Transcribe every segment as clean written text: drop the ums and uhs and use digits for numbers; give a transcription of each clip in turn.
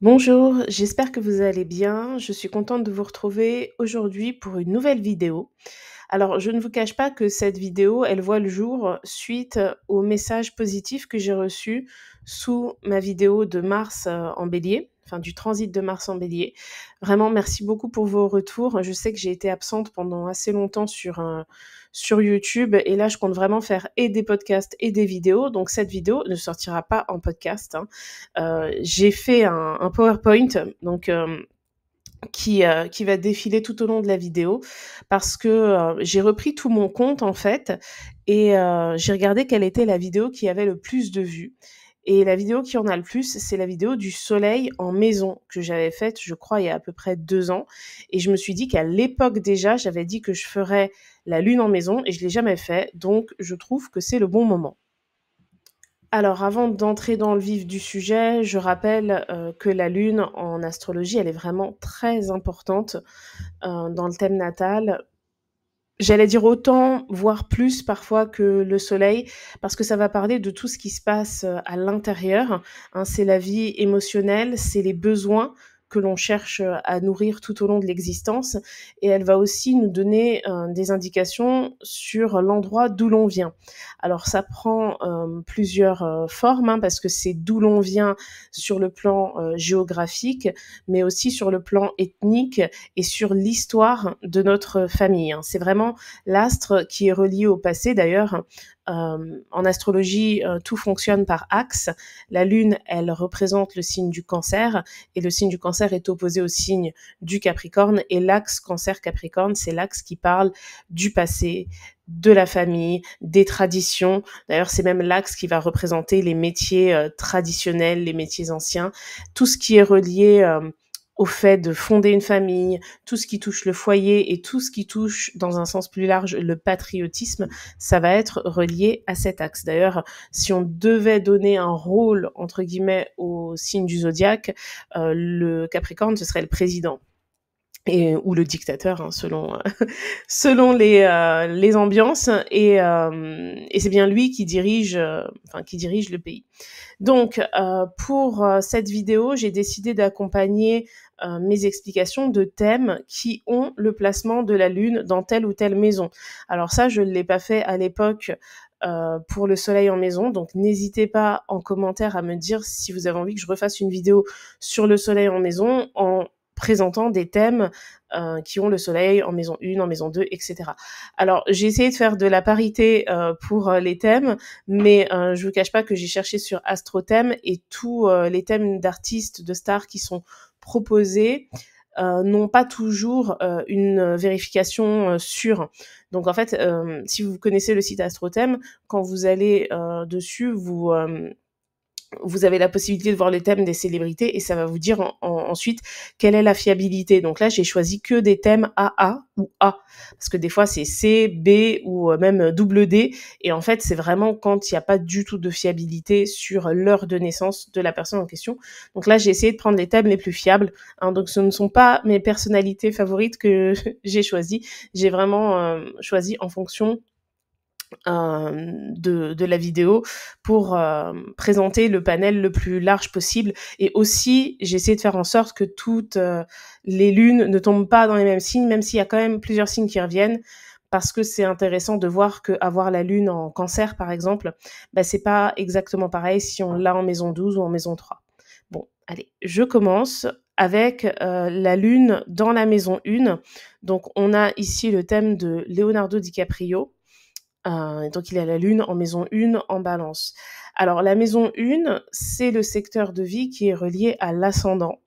Bonjour, j'espère que vous allez bien. Je suis contente de vous retrouver aujourd'hui pour une nouvelle vidéo. Alors, je ne vous cache pas que cette vidéo, elle voit le jour suite aux messages positifs que j'ai reçus sous ma vidéo de Mars en bélier, enfin du transit de Mars en bélier. Vraiment, merci beaucoup pour vos retours. Je sais que j'ai été absente pendant assez longtemps sur YouTube et là, je compte vraiment faire et des podcasts et des vidéos. Donc, cette vidéo ne sortira pas en podcast, hein. J'ai fait un PowerPoint, donc qui va défiler tout au long de la vidéo parce que, j'ai repris tout mon compte en fait et j'ai regardé quelle était la vidéo qui avait le plus de vues et la vidéo qui en a le plus, c'est la vidéo du soleil en maison que j'avais faite, je crois, il y a à peu près 2 ans et je me suis dit qu'à l'époque déjà, j'avais dit que je ferais la lune en maison et je l'ai jamais fait, donc je trouve que c'est le bon moment. Alors avant d'entrer dans le vif du sujet, je rappelle, que la lune en astrologie, elle est vraiment très importante, dans le thème natal. J'allais dire autant, voire plus parfois que le soleil, parce que ça va parler de tout ce qui se passe, à l'intérieur, hein. C'est la vie émotionnelle, c'est les besoins que l'on cherche, à nourrir tout au long de l'existence et elle va aussi nous donner, des indications sur l'endroit d'où l'on vient. Alors ça prend, plusieurs, formes, hein, parce que c'est d'où l'on vient sur le plan, géographique, mais aussi sur le plan ethnique et sur l'histoire de notre famille, hein. C'est vraiment l'astre qui est relié au passé. D'ailleurs, en astrologie, tout fonctionne par axe. La lune, elle représente le signe du Cancer et le signe du Cancer est opposé au signe du Capricorne et l'axe Cancer-Capricorne, c'est l'axe qui parle du passé, de la famille, des traditions. D'ailleurs, c'est même l'axe qui va représenter les métiers, traditionnels, les métiers anciens. Tout ce qui est relié, au fait de fonder une famille, tout ce qui touche le foyer et tout ce qui touche, dans un sens plus large, le patriotisme, ça va être relié à cet axe. D'ailleurs, si on devait donner un rôle, entre guillemets, au signe du zodiaque, le Capricorne, ce serait le président et ou le dictateur, hein, selon, selon les ambiances et c'est bien lui qui dirige, enfin qui dirige le pays. Donc, pour, cette vidéo, j'ai décidé d'accompagner, mes explications de thèmes qui ont le placement de la lune dans telle ou telle maison. Alors ça, je ne l'ai pas fait à l'époque, pour le soleil en maison, donc n'hésitez pas en commentaire à me dire si vous avez envie que je refasse une vidéo sur le soleil en maison en présentant des thèmes, qui ont le soleil en maison 1, en maison 2 et cetera. Alors j'ai essayé de faire de la parité, pour, les thèmes, mais je vous cache pas que j'ai cherché sur AstroThème et tous, les thèmes d'artistes, de stars qui sont proposés, n'ont pas toujours, une vérification, sûre. Donc en fait, si vous connaissez le site AstroThème, quand vous allez, dessus, vous avez la possibilité de voir les thèmes des célébrités et ça va vous dire ensuite quelle est la fiabilité. Donc là, j'ai choisi que des thèmes AA ou A, parce que des fois c'est C, B ou même double D, et en fait c'est vraiment quand il n'y a pas du tout de fiabilité sur l'heure de naissance de la personne en question. Donc là, j'ai essayé de prendre les thèmes les plus fiables, hein. Donc ce ne sont pas mes personnalités favorites que j'ai choisies, j'ai vraiment choisi en fonction de la vidéo pour présenter le panel le plus large possible et aussi j'ai essayé de faire en sorte que toutes les lunes ne tombent pas dans les mêmes signes, même s'il y a quand même plusieurs signes qui reviennent, parce que c'est intéressant de voir qu'avoir la lune en Cancer par exemple, bah, c'est pas exactement pareil si on l'a en maison 12 ou en maison 3. Bon, allez, je commence avec la lune dans la maison 1. Donc on a ici le thème de Leonardo DiCaprio. Donc il a la lune en maison 1 en Balance. Alors la maison 1, c'est le secteur de vie qui est relié à l'ascendant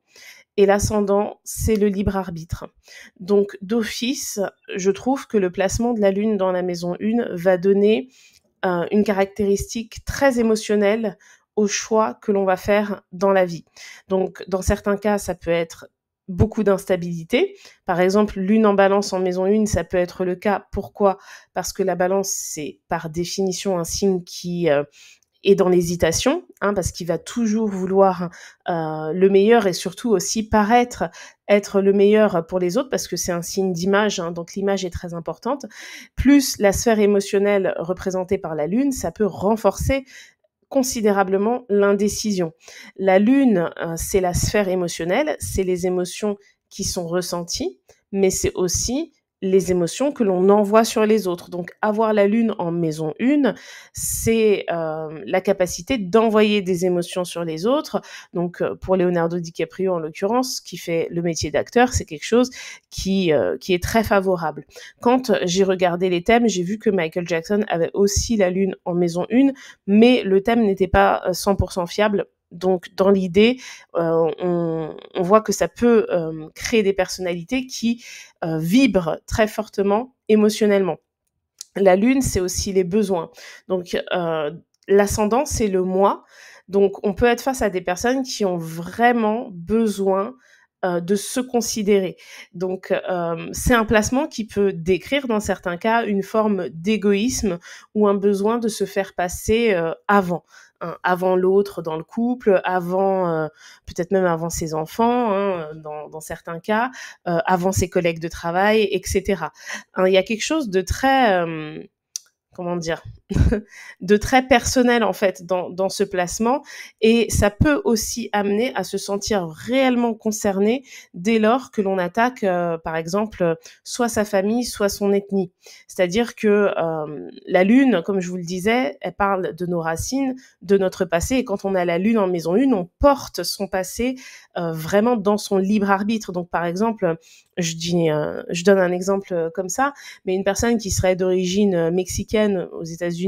et l'ascendant, c'est le libre arbitre. Donc d'office, je trouve que le placement de la lune dans la maison 1 va donner, une caractéristique très émotionnelle aux choix que l'on va faire dans la vie. Donc dans certains cas, ça peut être beaucoup d'instabilité. Par exemple, lune en Balance en maison 1, ça peut être le cas. Pourquoi? Parce que la Balance, c'est par définition un signe qui, est dans l'hésitation, hein, parce qu'il va toujours vouloir, le meilleur et surtout aussi paraître être le meilleur pour les autres parce que c'est un signe d'image, hein, donc l'image est très importante. Plus la sphère émotionnelle représentée par la lune, ça peut renforcer considérablement l'indécision. La lune, c'est la sphère émotionnelle, c'est les émotions qui sont ressenties, mais c'est aussi les émotions que l'on envoie sur les autres. Donc avoir la lune en maison 1, c'est, la capacité d'envoyer des émotions sur les autres. Donc, pour Leonardo DiCaprio en l'occurrence, qui fait le métier d'acteur, c'est quelque chose qui est très favorable. Quand j'ai regardé les thèmes, j'ai vu que Michael Jackson avait aussi la lune en maison 1, mais le thème n'était pas 100% fiable. Donc, dans l'idée, on voit que ça peut créer des personnalités qui vibrent très fortement émotionnellement. La lune, c'est aussi les besoins. Donc, l'ascendant, c'est le moi. Donc, on peut être face à des personnes qui ont vraiment besoin de se considérer. Donc, c'est un placement qui peut décrire, dans certains cas, une forme d'égoïsme ou un besoin de se faire passer avant. Hein, avant l'autre dans le couple, avant, peut-être même avant ses enfants, hein, dans certains cas, avant ses collègues de travail, etc. Hein, il y a quelque chose de très, comment dire, de très personnel en fait dans ce placement, et ça peut aussi amener à se sentir réellement concerné dès lors que l'on attaque, par exemple, soit sa famille, soit son ethnie. C'est-à-dire que la lune, comme je vous le disais, elle parle de nos racines, de notre passé, et quand on a la lune en maison 1, on porte son passé vraiment dans son libre arbitre. Donc par exemple, je donne un exemple comme ça, mais une personne qui serait d'origine mexicaine aux États-Unis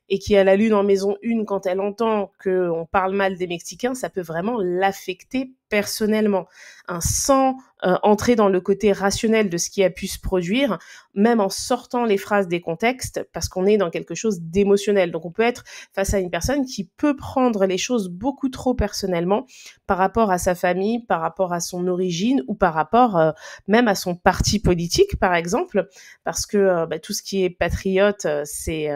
et qui a la lune en maison 1, quand elle entend qu'on parle mal des Mexicains, ça peut vraiment l'affecter personnellement, hein, sans entrer dans le côté rationnel de ce qui a pu se produire, même en sortant les phrases des contextes, parce qu'on est dans quelque chose d'émotionnel. Donc on peut être face à une personne qui peut prendre les choses beaucoup trop personnellement par rapport à sa famille, par rapport à son origine, ou par rapport même à son parti politique, par exemple, parce que tout ce qui est patriote, c'est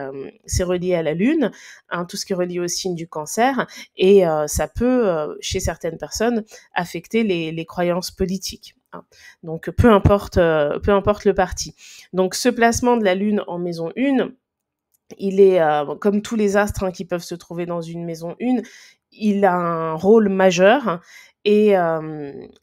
relié à la lune, hein, tout ce qui est relié au signe du cancer, et ça peut, chez certaines personnes, affecter les croyances politiques. Hein. Donc peu importe le parti. Donc ce placement de la lune en maison 1, il est, comme tous les astres, hein, qui peuvent se trouver dans une maison 1, il a un rôle majeur, hein, et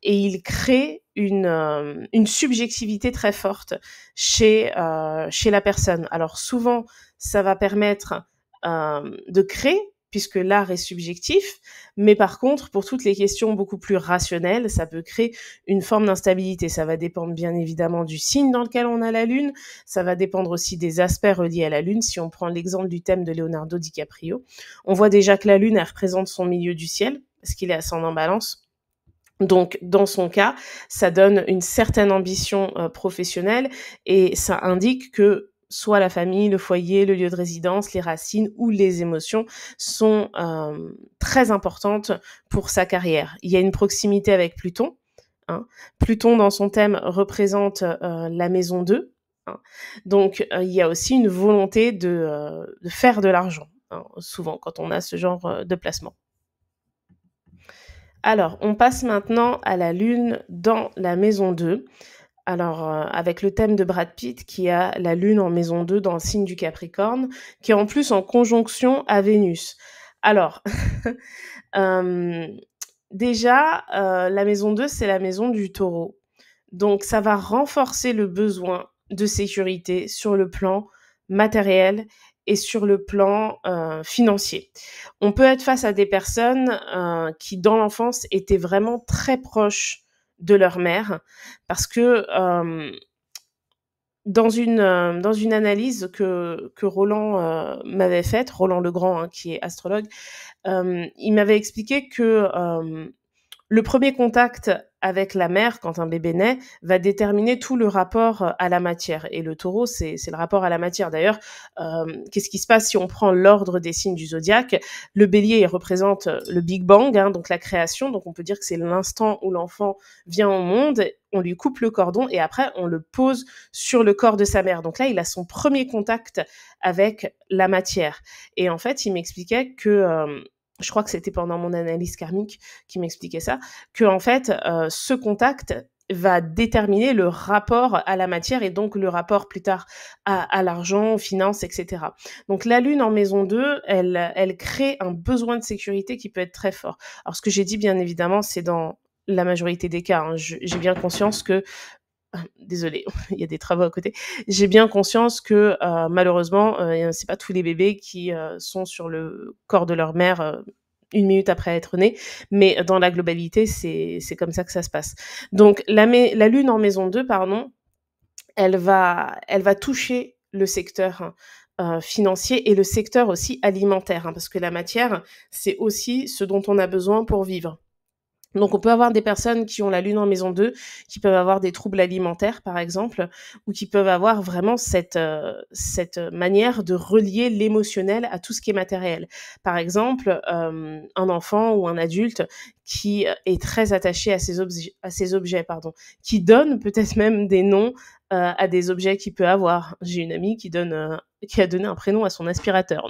il crée une subjectivité très forte chez la personne. Alors souvent, ça va permettre de créer, puisque l'art est subjectif, mais par contre, pour toutes les questions beaucoup plus rationnelles, ça peut créer une forme d'instabilité. Ça va dépendre bien évidemment du signe dans lequel on a la lune, ça va dépendre aussi des aspects reliés à la lune. Si on prend l'exemple du thème de Leonardo DiCaprio, on voit déjà que la lune, elle représente son milieu du ciel, parce qu'il est ascendant Balance. Donc, dans son cas, ça donne une certaine ambition professionnelle, et ça indique que soit la famille, le foyer, le lieu de résidence, les racines ou les émotions sont très importantes pour sa carrière. Il y a une proximité avec Pluton. Hein. Pluton, dans son thème, représente la maison 2. Hein. Donc, il y a aussi une volonté de faire de l'argent, hein, souvent, quand on a ce genre de placement. Alors, on passe maintenant à la lune dans la maison 2. Alors, avec le thème de Brad Pitt qui a la lune en maison 2 dans le signe du Capricorne, qui est en plus en conjonction à Vénus. Alors, déjà, la maison 2, c'est la maison du Taureau. Donc ça va renforcer le besoin de sécurité sur le plan matériel et sur le plan financier. On peut être face à des personnes qui, dans l'enfance, étaient vraiment très proches de leur mère, parce que dans une analyse que Roland m'avait faite, Roland Legrand, hein, qui est astrologue, il m'avait expliqué que le premier contact avec la mère, quand un bébé naît, va déterminer tout le rapport à la matière. Et le taureau, c'est le rapport à la matière. D'ailleurs, qu'est-ce qui se passe si on prend l'ordre des signes du zodiaque? Le bélier, il représente le Big Bang, hein, donc la création. Donc on peut dire que c'est l'instant où l'enfant vient au monde, on lui coupe le cordon et après on le pose sur le corps de sa mère. Donc là, il a son premier contact avec la matière. Et en fait, il m'expliquait que... je crois que c'était pendant mon analyse karmique qui m'expliquait ça, que en fait, ce contact va déterminer le rapport à la matière et donc le rapport plus tard à l'argent, aux finances, et cetera. Donc la lune en maison 2, elle crée un besoin de sécurité qui peut être très fort. Alors ce que j'ai dit, bien évidemment, c'est dans la majorité des cas, hein. J'ai bien conscience que désolée, il y a des travaux à côté. J'ai bien conscience que malheureusement, c'est pas tous les bébés qui sont sur le corps de leur mère 1 minute après être nés, mais dans la globalité, c'est comme ça que ça se passe. Donc la lune en maison 2, pardon, elle va toucher le secteur, financier et le secteur aussi alimentaire, hein, parce que la matière, c'est aussi ce dont on a besoin pour vivre. Donc on peut avoir des personnes qui ont la lune en maison 2, qui peuvent avoir des troubles alimentaires, par exemple, ou qui peuvent avoir vraiment cette manière de relier l'émotionnel à tout ce qui est matériel. Par exemple, un enfant ou un adulte qui est très attaché à ses objets, pardon, qui donne peut-être même des noms à des objets qu'il peut avoir. J'ai une amie qui a donné un prénom à son aspirateur.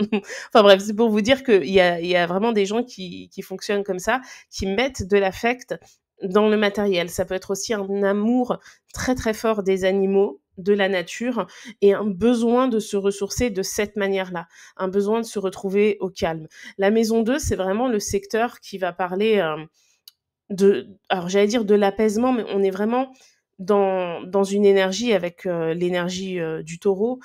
Enfin bref, c'est pour vous dire qu'il y a vraiment des gens qui fonctionnent comme ça, qui mettent de l'affect dans le matériel. Ça peut être aussi un amour très très fort des animaux, de la nature, et un besoin de se ressourcer de cette manière-là, un besoin de se retrouver au calme. La maison 2, c'est vraiment le secteur qui va parler alors j'allais dire de l'apaisement, mais on est vraiment dans une énergie avec l'énergie du taureau,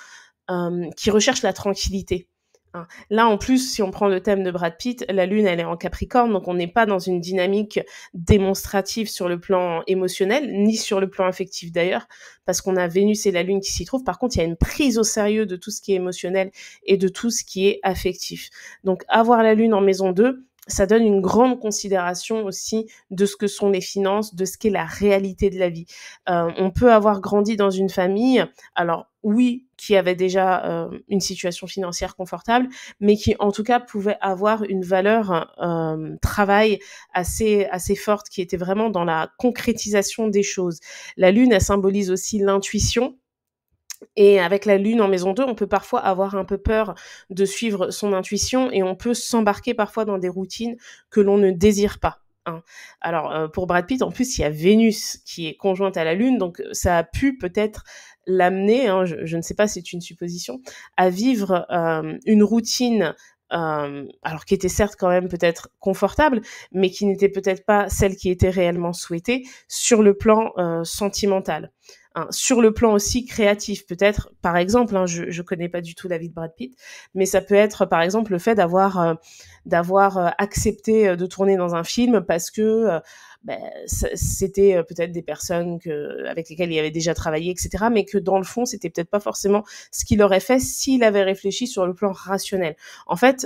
qui recherche la tranquillité, hein. Là, en plus, si on prend le thème de Brad Pitt, la lune, elle est en Capricorne, donc on n'est pas dans une dynamique démonstrative sur le plan émotionnel, ni sur le plan affectif d'ailleurs, parce qu'on a Vénus et la lune qui s'y trouvent. Par contre, il y a une prise au sérieux de tout ce qui est émotionnel et de tout ce qui est affectif. Donc avoir la lune en maison 2, ça donne une grande considération aussi de ce que sont les finances, de ce qu'est la réalité de la vie. On peut avoir grandi dans une famille, alors oui, qui avait déjà une situation financière confortable, mais qui en tout cas pouvait avoir une valeur travail assez forte, qui était vraiment dans la concrétisation des choses. La lune, elle symbolise aussi l'intuition. Et avec la lune en maison 2, on peut parfois avoir un peu peur de suivre son intuition et on peut s'embarquer parfois dans des routines que l'on ne désire pas, hein. Alors, pour Brad Pitt, en plus, il y a Vénus qui est conjointe à la lune, donc ça a pu peut-être l'amener, hein, je ne sais pas, c'est une supposition, à vivre une routine, alors qui était certes quand même peut-être confortable, mais qui n'était peut-être pas celle qui était réellement souhaitée sur le plan sentimental, hein. Sur le plan aussi créatif, peut-être, par exemple, hein, je connais pas du tout la vie de Brad Pitt, mais ça peut être, par exemple, le fait d'avoir accepté de tourner dans un film parce que c'était peut-être des personnes avec lesquelles il avait déjà travaillé, etc., mais que dans le fond, c'était peut-être pas forcément ce qu'il aurait fait s'il avait réfléchi sur le plan rationnel. En fait,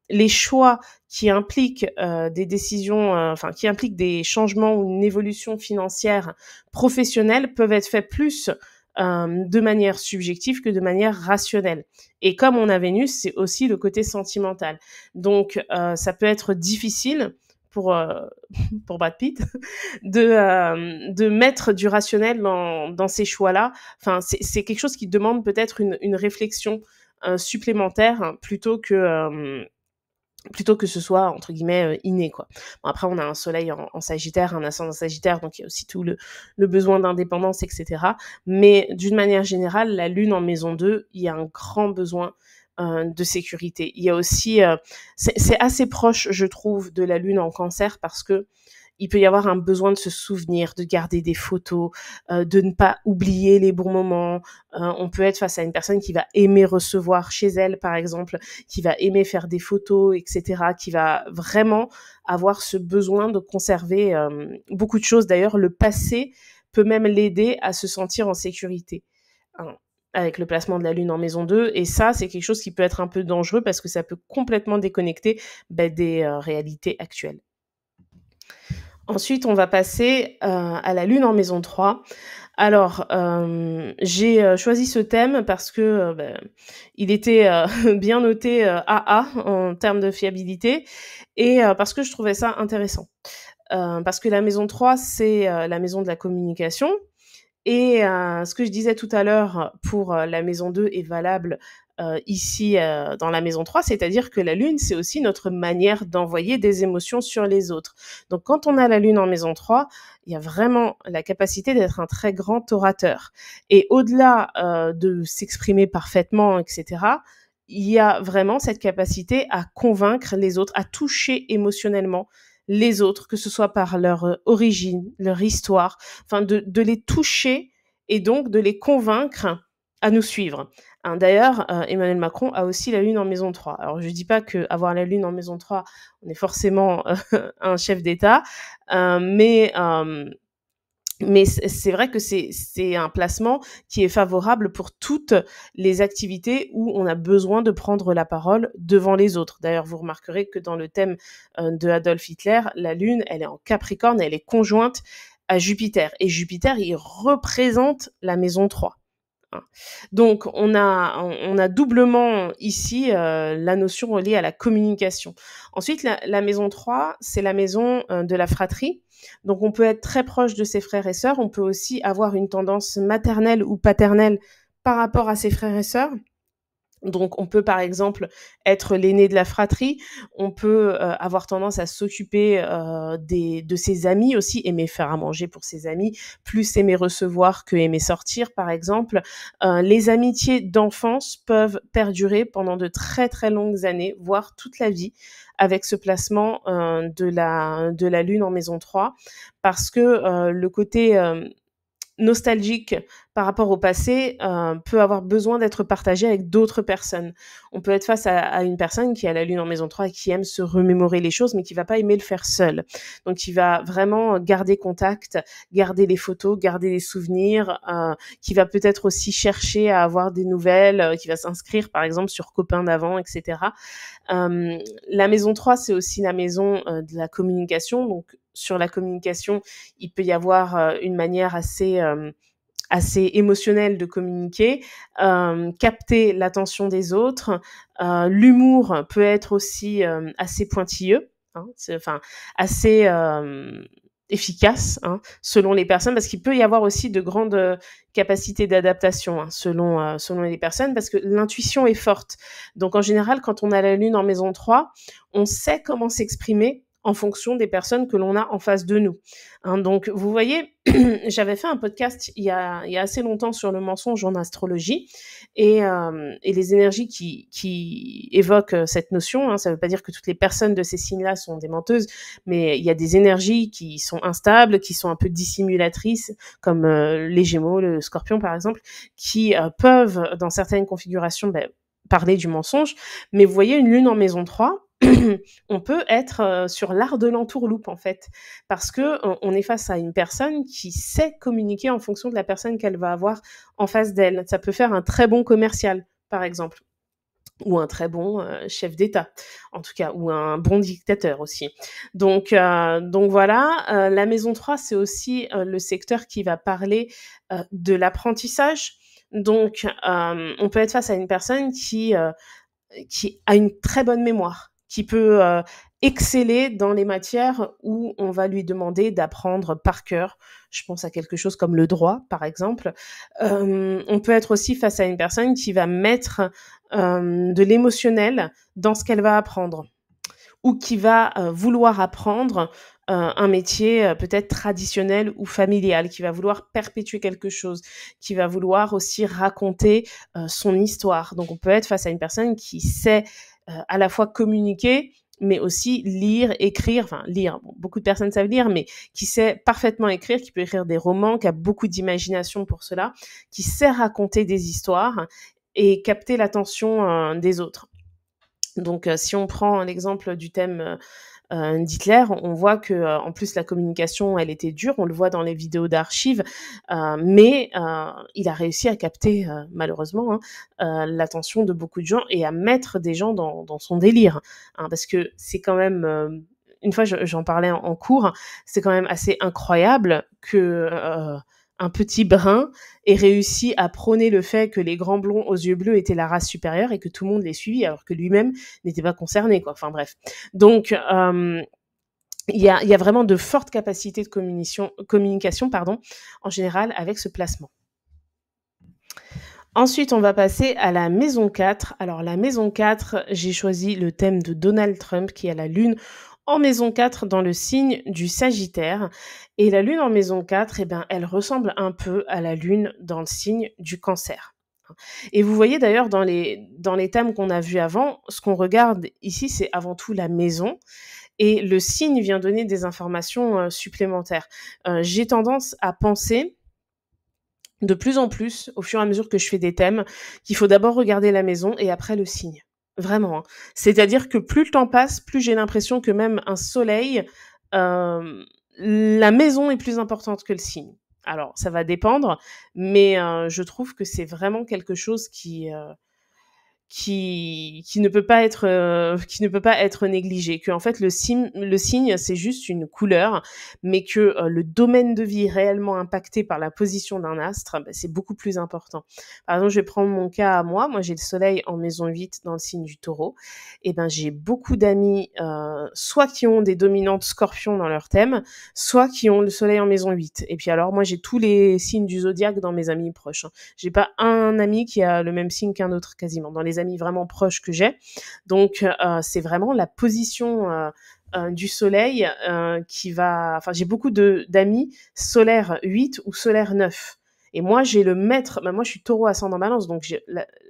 les choix qui impliquent des décisions, enfin qui impliquent des changements ou une évolution financière professionnelle peuvent être faits plus de manière subjective que de manière rationnelle. Et comme on a Vénus, c'est aussi le côté sentimental. Donc ça peut être difficile pour pour Brad Pitt de mettre du rationnel dans ces choix-là. Enfin, c'est quelque chose qui demande peut-être une réflexion supplémentaire, hein, plutôt que ce soit entre guillemets inné, quoi. Bon, après on a un soleil en Sagittaire, un ascendant Sagittaire, donc il y a aussi tout le besoin d'indépendance, etc. Mais d'une manière générale, la lune en maison 2, il y a un grand besoin de sécurité. Il y a aussi c'est assez proche, je trouve, de la lune en Cancer, parce que il peut y avoir un besoin de se souvenir, de garder des photos, de ne pas oublier les bons moments. On peut être face à une personne qui va aimer recevoir chez elle, par exemple, qui va aimer faire des photos, etc., qui va vraiment avoir ce besoin de conserver beaucoup de choses. D'ailleurs, le passé peut même l'aider à se sentir en sécurité, hein, avec le placement de la lune en maison 2. Et ça, c'est quelque chose qui peut être un peu dangereux parce que ça peut complètement déconnecter des réalités actuelles. Ensuite, on va passer à la lune en maison 3. Alors, j'ai choisi ce thème parce que il était bien noté AA en termes de fiabilité, et parce que je trouvais ça intéressant. Parce que la maison 3, c'est la maison de la communication, Et ce que je disais tout à l'heure pour, la maison 2 est valable, ici, dans la maison 3, c'est-à-dire que la lune, c'est aussi notre manière d'envoyer des émotions sur les autres. Donc quand on a la lune en maison 3, il y a vraiment la capacité d'être un très grand orateur et au-delà, de s'exprimer parfaitement et cetera, il y a vraiment cette capacité à convaincre les autres, à toucher émotionnellement les autres, que ce soit par leur, origine, leur histoire, enfin de les toucher et donc de les convaincre à nous suivre. Hein, d'ailleurs, Emmanuel Macron a aussi la lune en maison 3. Alors je dis pas qu'avoir la lune en maison 3, on est forcément, un chef d'État, mais mais c'est vrai que c'est un placement qui est favorable pour toutes les activités où on a besoin de prendre la parole devant les autres. D'ailleurs, vous remarquerez que dans le thème, de Adolf Hitler, la lune, elle est en Capricorne, elle est conjointe à Jupiter et Jupiter, il représente la maison 3. Hein. Donc on a doublement ici, la notion reliée à la communication. Ensuite, la maison 3, c'est la maison, de la fratrie. Donc on peut être très proche de ses frères et sœurs, on peut aussi avoir une tendance maternelle ou paternelle par rapport à ses frères et sœurs. Donc on peut, par exemple, être l'aîné de la fratrie, on peut, avoir tendance à s'occuper, de ses amis aussi, aimer faire à manger pour ses amis, plus aimer recevoir que aimer sortir, par exemple. Les amitiés d'enfance peuvent perdurer pendant de très, très longues années, voire toute la vie, avec ce placement, de la lune en maison 3, parce que, le côté, nostalgique par rapport au passé, peut avoir besoin d'être partagé avec d'autres personnes. On peut être face à une personne qui a la lune en maison 3 et qui aime se remémorer les choses, mais qui va pas aimer le faire seul. Donc qui va vraiment garder contact, garder les photos, garder les souvenirs, qui va peut-être aussi chercher à avoir des nouvelles, qui va s'inscrire par exemple sur Copains d'avant et cetera. La maison 3, c'est aussi la maison, de la communication. Donc sur la communication, il peut y avoir, une manière assez émotionnelle de communiquer, capter l'attention des autres. L'humour peut être aussi, assez pointilleux, hein, enfin assez, efficace, hein, selon les personnes, parce qu'il peut y avoir aussi de grandes, capacités d'adaptation, hein, selon les personnes, parce que l'intuition est forte. Donc en général, quand on a la lune en maison 3, on sait comment s'exprimer en fonction des personnes que l'on a en face de nous. Hein, donc vous voyez, j'avais fait un podcast il y a assez longtemps sur le mensonge en astrologie et les énergies qui évoquent, cette notion, hein. Ça ne veut pas dire que toutes les personnes de ces signes-là sont des menteuses, mais il y a des énergies qui sont instables, qui sont un peu dissimulatrices, comme, les Gémeaux, le Scorpion par exemple, qui, peuvent dans certaines configurations, parler du mensonge. Mais vous voyez une lune en maison 3, on peut être, sur l'art de l'entourloupe en fait, parce qu'on est face à une personne qui sait communiquer en fonction de la personne qu'elle va avoir en face d'elle. Ça peut faire un très bon commercial, par exemple, ou un très bon, chef d'État, en tout cas, ou un bon dictateur aussi. Donc voilà, la maison 3, c'est aussi, le secteur qui va parler, de l'apprentissage. Donc on peut être face à une personne qui a une très bonne mémoire, qui peut, exceller dans les matières où on va lui demander d'apprendre par cœur. Je pense à quelque chose comme le droit, par exemple. On peut être aussi face à une personne qui va mettre, de l'émotionnel dans ce qu'elle va apprendre ou qui va, vouloir apprendre, un métier, peut-être traditionnel ou familial, qui va vouloir perpétuer quelque chose, qui va vouloir aussi raconter, son histoire. Donc on peut être face à une personne qui sait, à la fois communiquer, mais aussi lire, écrire, enfin lire, bon, beaucoup de personnes savent lire, mais qui sait parfaitement écrire, qui peut écrire des romans, qui a beaucoup d'imagination pour cela, qui sait raconter des histoires et capter l'attention, des autres. Donc, si on prend l'exemple du thème, d'Hitler, on voit que, en plus la communication, elle était dure, on le voit dans les vidéos d'archives, mais il a réussi à capter, malheureusement, hein, l'attention de beaucoup de gens et à mettre des gens dans son délire, hein. Parce que c'est quand même, une fois j'en parlais en cours, c'est quand même assez incroyable que, un petit brun ait réussi à prôner le fait que les grands blonds aux yeux bleus étaient la race supérieure et que tout le monde les suivit alors que lui-même n'était pas concerné, quoi. Enfin bref. Donc il y a vraiment de fortes capacités de communication, pardon, en général avec ce placement. Ensuite, on va passer à la maison 4. Alors la maison 4, j'ai choisi le thème de Donald Trump qui a la lune en maison 4 dans le signe du Sagittaire. Et la lune en maison 4, eh ben, elle ressemble un peu à la lune dans le signe du Cancer. Et vous voyez d'ailleurs dans les thèmes qu'on a vus avant, ce qu'on regarde ici, c'est avant tout la maison. Et le signe vient donner des informations supplémentaires. J'ai tendance à penser de plus en plus, au fur et à mesure que je fais des thèmes, qu'il faut d'abord regarder la maison et après le signe. Vraiment, hein. C'est-à-dire que plus le temps passe, plus j'ai l'impression que même un soleil, la maison est plus importante que le signe. Alors, ça va dépendre, mais je trouve que c'est vraiment quelque chose qui ne peut pas être négligé, que en fait le signe c'est juste une couleur, mais que le domaine de vie réellement impacté par la position d'un astre, bah, c'est beaucoup plus important. Par exemple, je vais prendre mon cas à moi j'ai le soleil en maison 8 dans le signe du Taureau, et ben j'ai beaucoup d'amis soit qui ont des dominantes Scorpions dans leur thème, soit qui ont le soleil en maison 8. Et puis alors moi j'ai tous les signes du zodiaque dans mes amis proches, hein. J'ai pas un ami qui a le même signe qu'un autre quasiment dans les amis vraiment proches que j'ai. Donc c'est vraiment la position du soleil qui va... Enfin, j'ai beaucoup d'amis solaire 8 ou solaire 9. Et moi, j'ai le maître... moi, je suis taureau ascendant balance, donc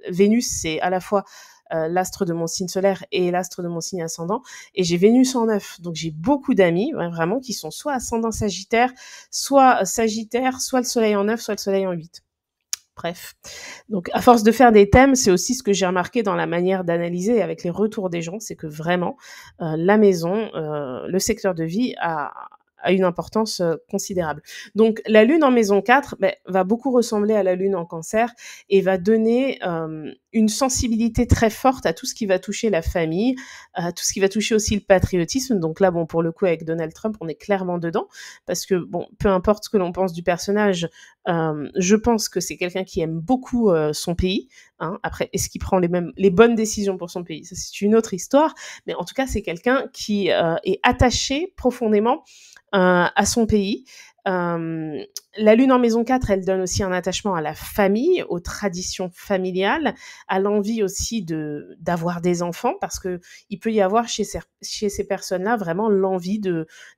Vénus, c'est à la fois l'astre de mon signe solaire et l'astre de mon signe ascendant. Et j'ai Vénus en 9. Donc, j'ai beaucoup d'amis, vraiment, qui sont soit ascendant sagittaire, soit le soleil en 9, soit le soleil en 8. Bref. Donc, à force de faire des thèmes, c'est aussi ce que j'ai remarqué dans la manière d'analyser avec les retours des gens, c'est que vraiment, la maison, le secteur de vie a une importance considérable. Donc, la lune en maison 4 va beaucoup ressembler à la lune en cancer et va donner une sensibilité très forte à tout ce qui va toucher la famille, à tout ce qui va toucher aussi le patriotisme. Donc là, bon, pour le coup, avec Donald Trump, on est clairement dedans parce que, bon, peu importe ce que l'on pense du personnage, je pense que c'est quelqu'un qui aime beaucoup son pays. Hein. Après, est-ce qu'il prend les bonnes décisions pour son pays? Ça, c'est une autre histoire. Mais en tout cas, c'est quelqu'un qui est attaché profondément à son pays. La lune en maison 4, elle donne aussi un attachement à la famille, aux traditions familiales, à l'envie aussi d'avoir des enfants, parce que il peut y avoir chez ces personnes-là vraiment l'envie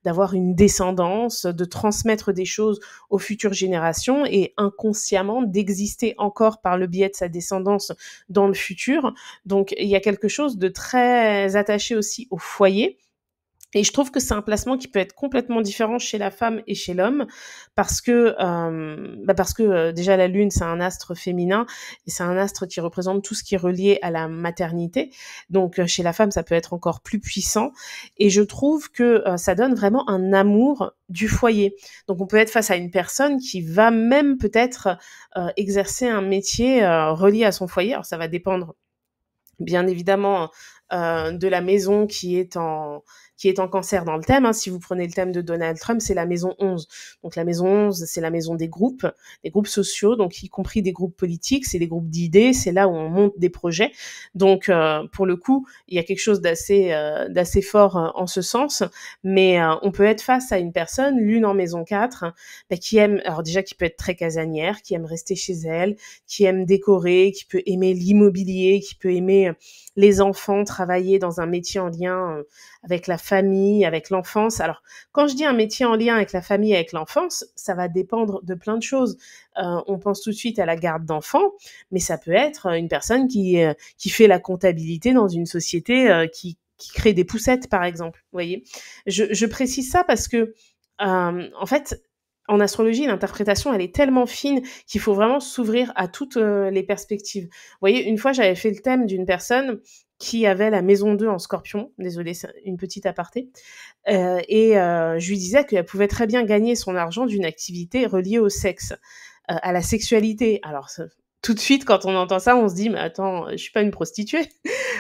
d'avoir une descendance, de transmettre des choses aux futures générations et inconsciemment d'exister encore par le biais de sa descendance dans le futur. Donc il y a quelque chose de très attaché aussi au foyer. Et je trouve que c'est un placement qui peut être complètement différent chez la femme et chez l'homme parce que déjà la lune c'est un astre féminin et c'est un astre qui représente tout ce qui est relié à la maternité. Donc chez la femme ça peut être encore plus puissant et je trouve que ça donne vraiment un amour du foyer. Donc on peut être face à une personne qui va même peut-être exercer un métier relié à son foyer. Alors ça va dépendre bien évidemment de la maison qui est en cancer dans le thème. Hein. Si vous prenez le thème de Donald Trump, c'est la maison 11. Donc la maison 11, c'est la maison des groupes sociaux, donc y compris des groupes politiques, c'est des groupes d'idées, c'est là où on monte des projets. Donc pour le coup, il y a quelque chose d'assez fort en ce sens, mais on peut être face à une personne, lune en maison 4, qui aime, alors déjà qui peut être très casanière, qui aime rester chez elle, qui aime décorer, qui peut aimer l'immobilier, qui peut aimer les enfants, travailler dans un métier en lien avec la famille, avec l'enfance. Alors, quand je dis un métier en lien avec la famille, avec l'enfance, ça va dépendre de plein de choses. On pense tout de suite à la garde d'enfants, mais ça peut être une personne qui fait la comptabilité dans une société qui crée des poussettes, par exemple. Vous voyez, je précise ça parce que, en fait, en astrologie, l'interprétation, elle est tellement fine qu'il faut vraiment s'ouvrir à toutes les perspectives. Vous voyez, une fois, j'avais fait le thème d'une personne qui avait la maison 2 en Scorpion. Désolée, c'est une petite aparté. Et je lui disais qu'elle pouvait très bien gagner son argent d'une activité reliée au sexe, à la sexualité. Alors, tout de suite, quand on entend ça, on se dit, mais attends, je suis pas une prostituée.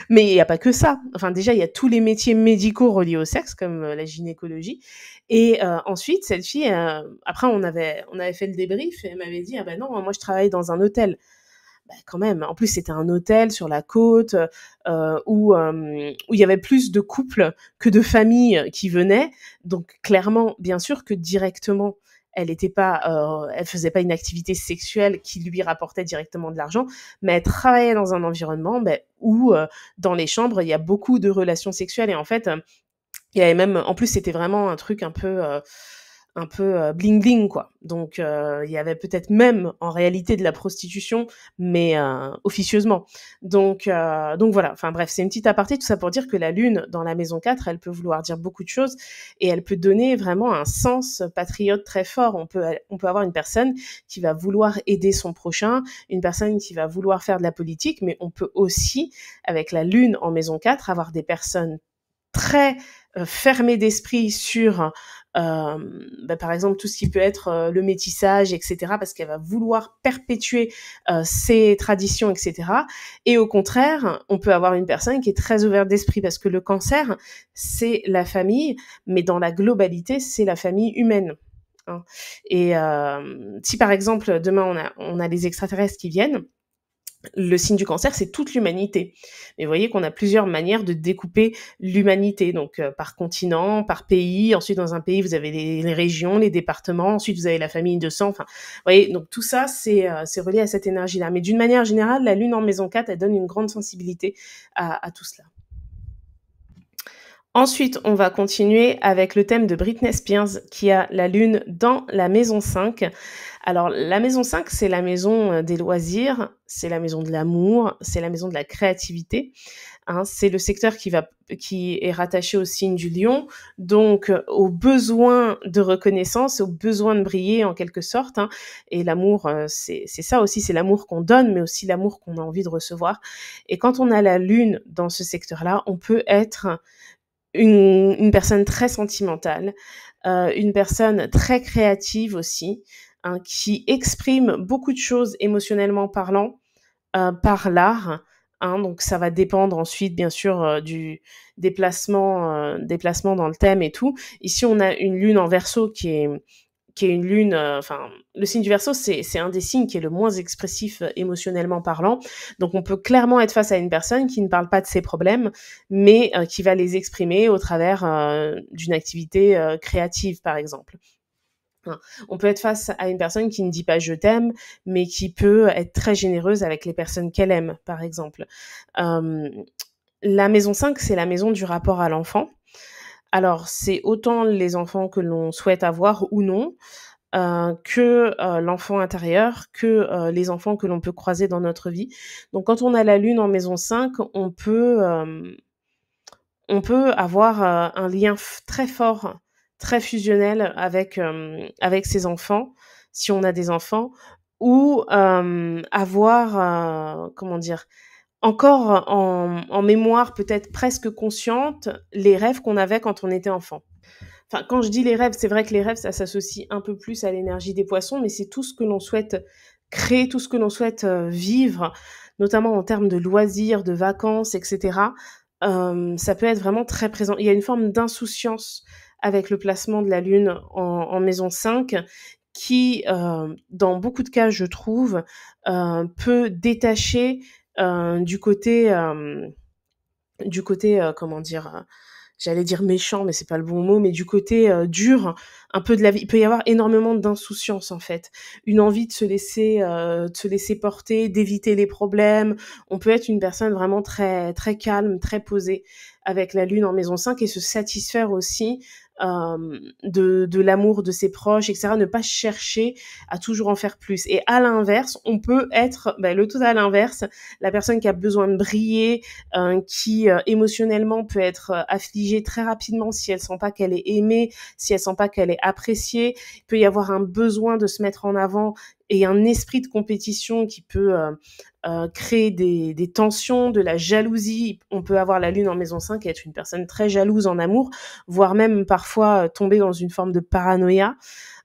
Mais il n'y a pas que ça. Enfin, déjà, il y a tous les métiers médicaux reliés au sexe, comme la gynécologie. Et ensuite, cette fille, après, on avait fait le débrief et elle m'avait dit, ah ben non, moi, je travaille dans un hôtel. bah, quand même, en plus c'était un hôtel sur la côte, où il y avait plus de couples que de familles qui venaient. Donc clairement, bien sûr que directement, elle faisait pas une activité sexuelle qui lui rapportait directement de l'argent, mais elle travaillait dans un environnement, beh, où, dans les chambres, il y a beaucoup de relations sexuelles et en fait, il y avait même en plus, c'était vraiment un truc un peu, bling bling quoi. Donc il y avait peut-être même en réalité de la prostitution, mais officieusement. Donc voilà, enfin bref, c'est une petite aparté, tout ça pour dire que la lune dans la maison 4, elle peut vouloir dire beaucoup de choses et elle peut donner vraiment un sens patriote très fort. On peut avoir une personne qui va vouloir aider son prochain, une personne qui va vouloir faire de la politique, mais on peut aussi, avec la lune en maison 4, avoir des personnes très fermée d'esprit sur, bah, par exemple, tout ce qui peut être, le métissage et cetera, parce qu'elle va vouloir perpétuer, ses traditions et cetera et au contraire, on peut avoir une personne qui est très ouverte d'esprit parce que le Cancer, c'est la famille, mais dans la globalité, c'est la famille humaine, hein et si par exemple, demain on a les extraterrestres qui viennent, le signe du Cancer, c'est toute l'humanité. Mais vous voyez qu'on a plusieurs manières de découper l'humanité, donc par continent, par pays. Ensuite, dans un pays, vous avez les régions, les départements. Ensuite, vous avez la famille de sang. Enfin, vous voyez, donc tout ça, c'est relié à cette énergie-là. Mais d'une manière générale, la Lune en maison 4, elle donne une grande sensibilité à tout cela. Ensuite, on va continuer avec le thème de Britney Spears qui a la lune dans la maison 5. Alors la maison 5, c'est la maison, des loisirs, c'est la maison de l'amour, c'est la maison de la créativité, hein. C'est le secteur qui est rattaché au signe du Lion, donc au besoin de reconnaissance, au besoin de briller en quelque sorte, hein et l'amour, c'est ça aussi, c'est l'amour qu'on donne, mais aussi l'amour qu'on a envie de recevoir et quand on a la lune dans ce secteur-là, on peut être une personne très sentimentale, une personne très créative aussi, hein, qui exprime beaucoup de choses émotionnellement parlant, par l'art, hein. Donc ça va dépendre ensuite bien sûr, du des placements dans le thème et tout. Ici, on a une lune en Verseau qui est une lune, enfin, le signe du Verseau, c'est un des signes qui est le moins expressif, émotionnellement parlant. Donc on peut clairement être face à une personne qui ne parle pas de ses problèmes, mais qui va les exprimer au travers, d'une activité, créative, par exemple. Hein. On peut être face à une personne qui ne dit pas «je t'aime», mais qui peut être très généreuse avec les personnes qu'elle aime, par exemple. Hem, la maison 5, c'est la maison du rapport à l'enfant. Alors, c'est autant les enfants que l'on souhaite avoir ou non, que, l'enfant intérieur, que, les enfants que l'on peut croiser dans notre vie. Donc quand on a la lune en maison 5, on peut avoir, un lien très fort, très fusionnel avec ses enfants, si on a des enfants ou, avoir, comment dire? Encore en mémoire peut-être presque consciente, les rêves qu'on avait quand on était enfant. Enfin, quand je dis les rêves, c'est vrai que les rêves, ça s'associe un peu plus à l'énergie des poissons, mais c'est tout ce que l'on souhaite créer, tout ce que l'on souhaite, vivre, notamment en termes de loisirs, de vacances et cetera. Ça peut être vraiment très présent. Il y a une forme d'insouciance avec le placement de la lune en maison 5 qui, dans beaucoup de cas, je trouve, peut détacher, du côté, comment dire? J'allais dire méchant, mais c'est pas le bon mot, mais du côté, dur, un peu de la vie. Il peut y avoir énormément d'insouciance, en fait. Une envie de se laisser porter, d'éviter les problèmes. On peut être une personne vraiment très très calme, très posée avec la lune en maison 5 et se satisfaire aussi, de l'amour de ses proches et cetera. Ne pas chercher à toujours en faire plus et à l'inverse, on peut être, bah, le total inverse, la personne qui a besoin de briller, qui émotionnellement peut être affligée très rapidement si elle sent pas qu'elle est aimée, si elle sent pas qu'elle est appréciée. Il peut y avoir un besoin de se mettre en avant et un esprit de compétition qui peut créer des tensions, de la jalousie. On peut avoir la lune en maison 5 et être une personne très jalouse en amour, voire même parfois tomber dans une forme de paranoïa.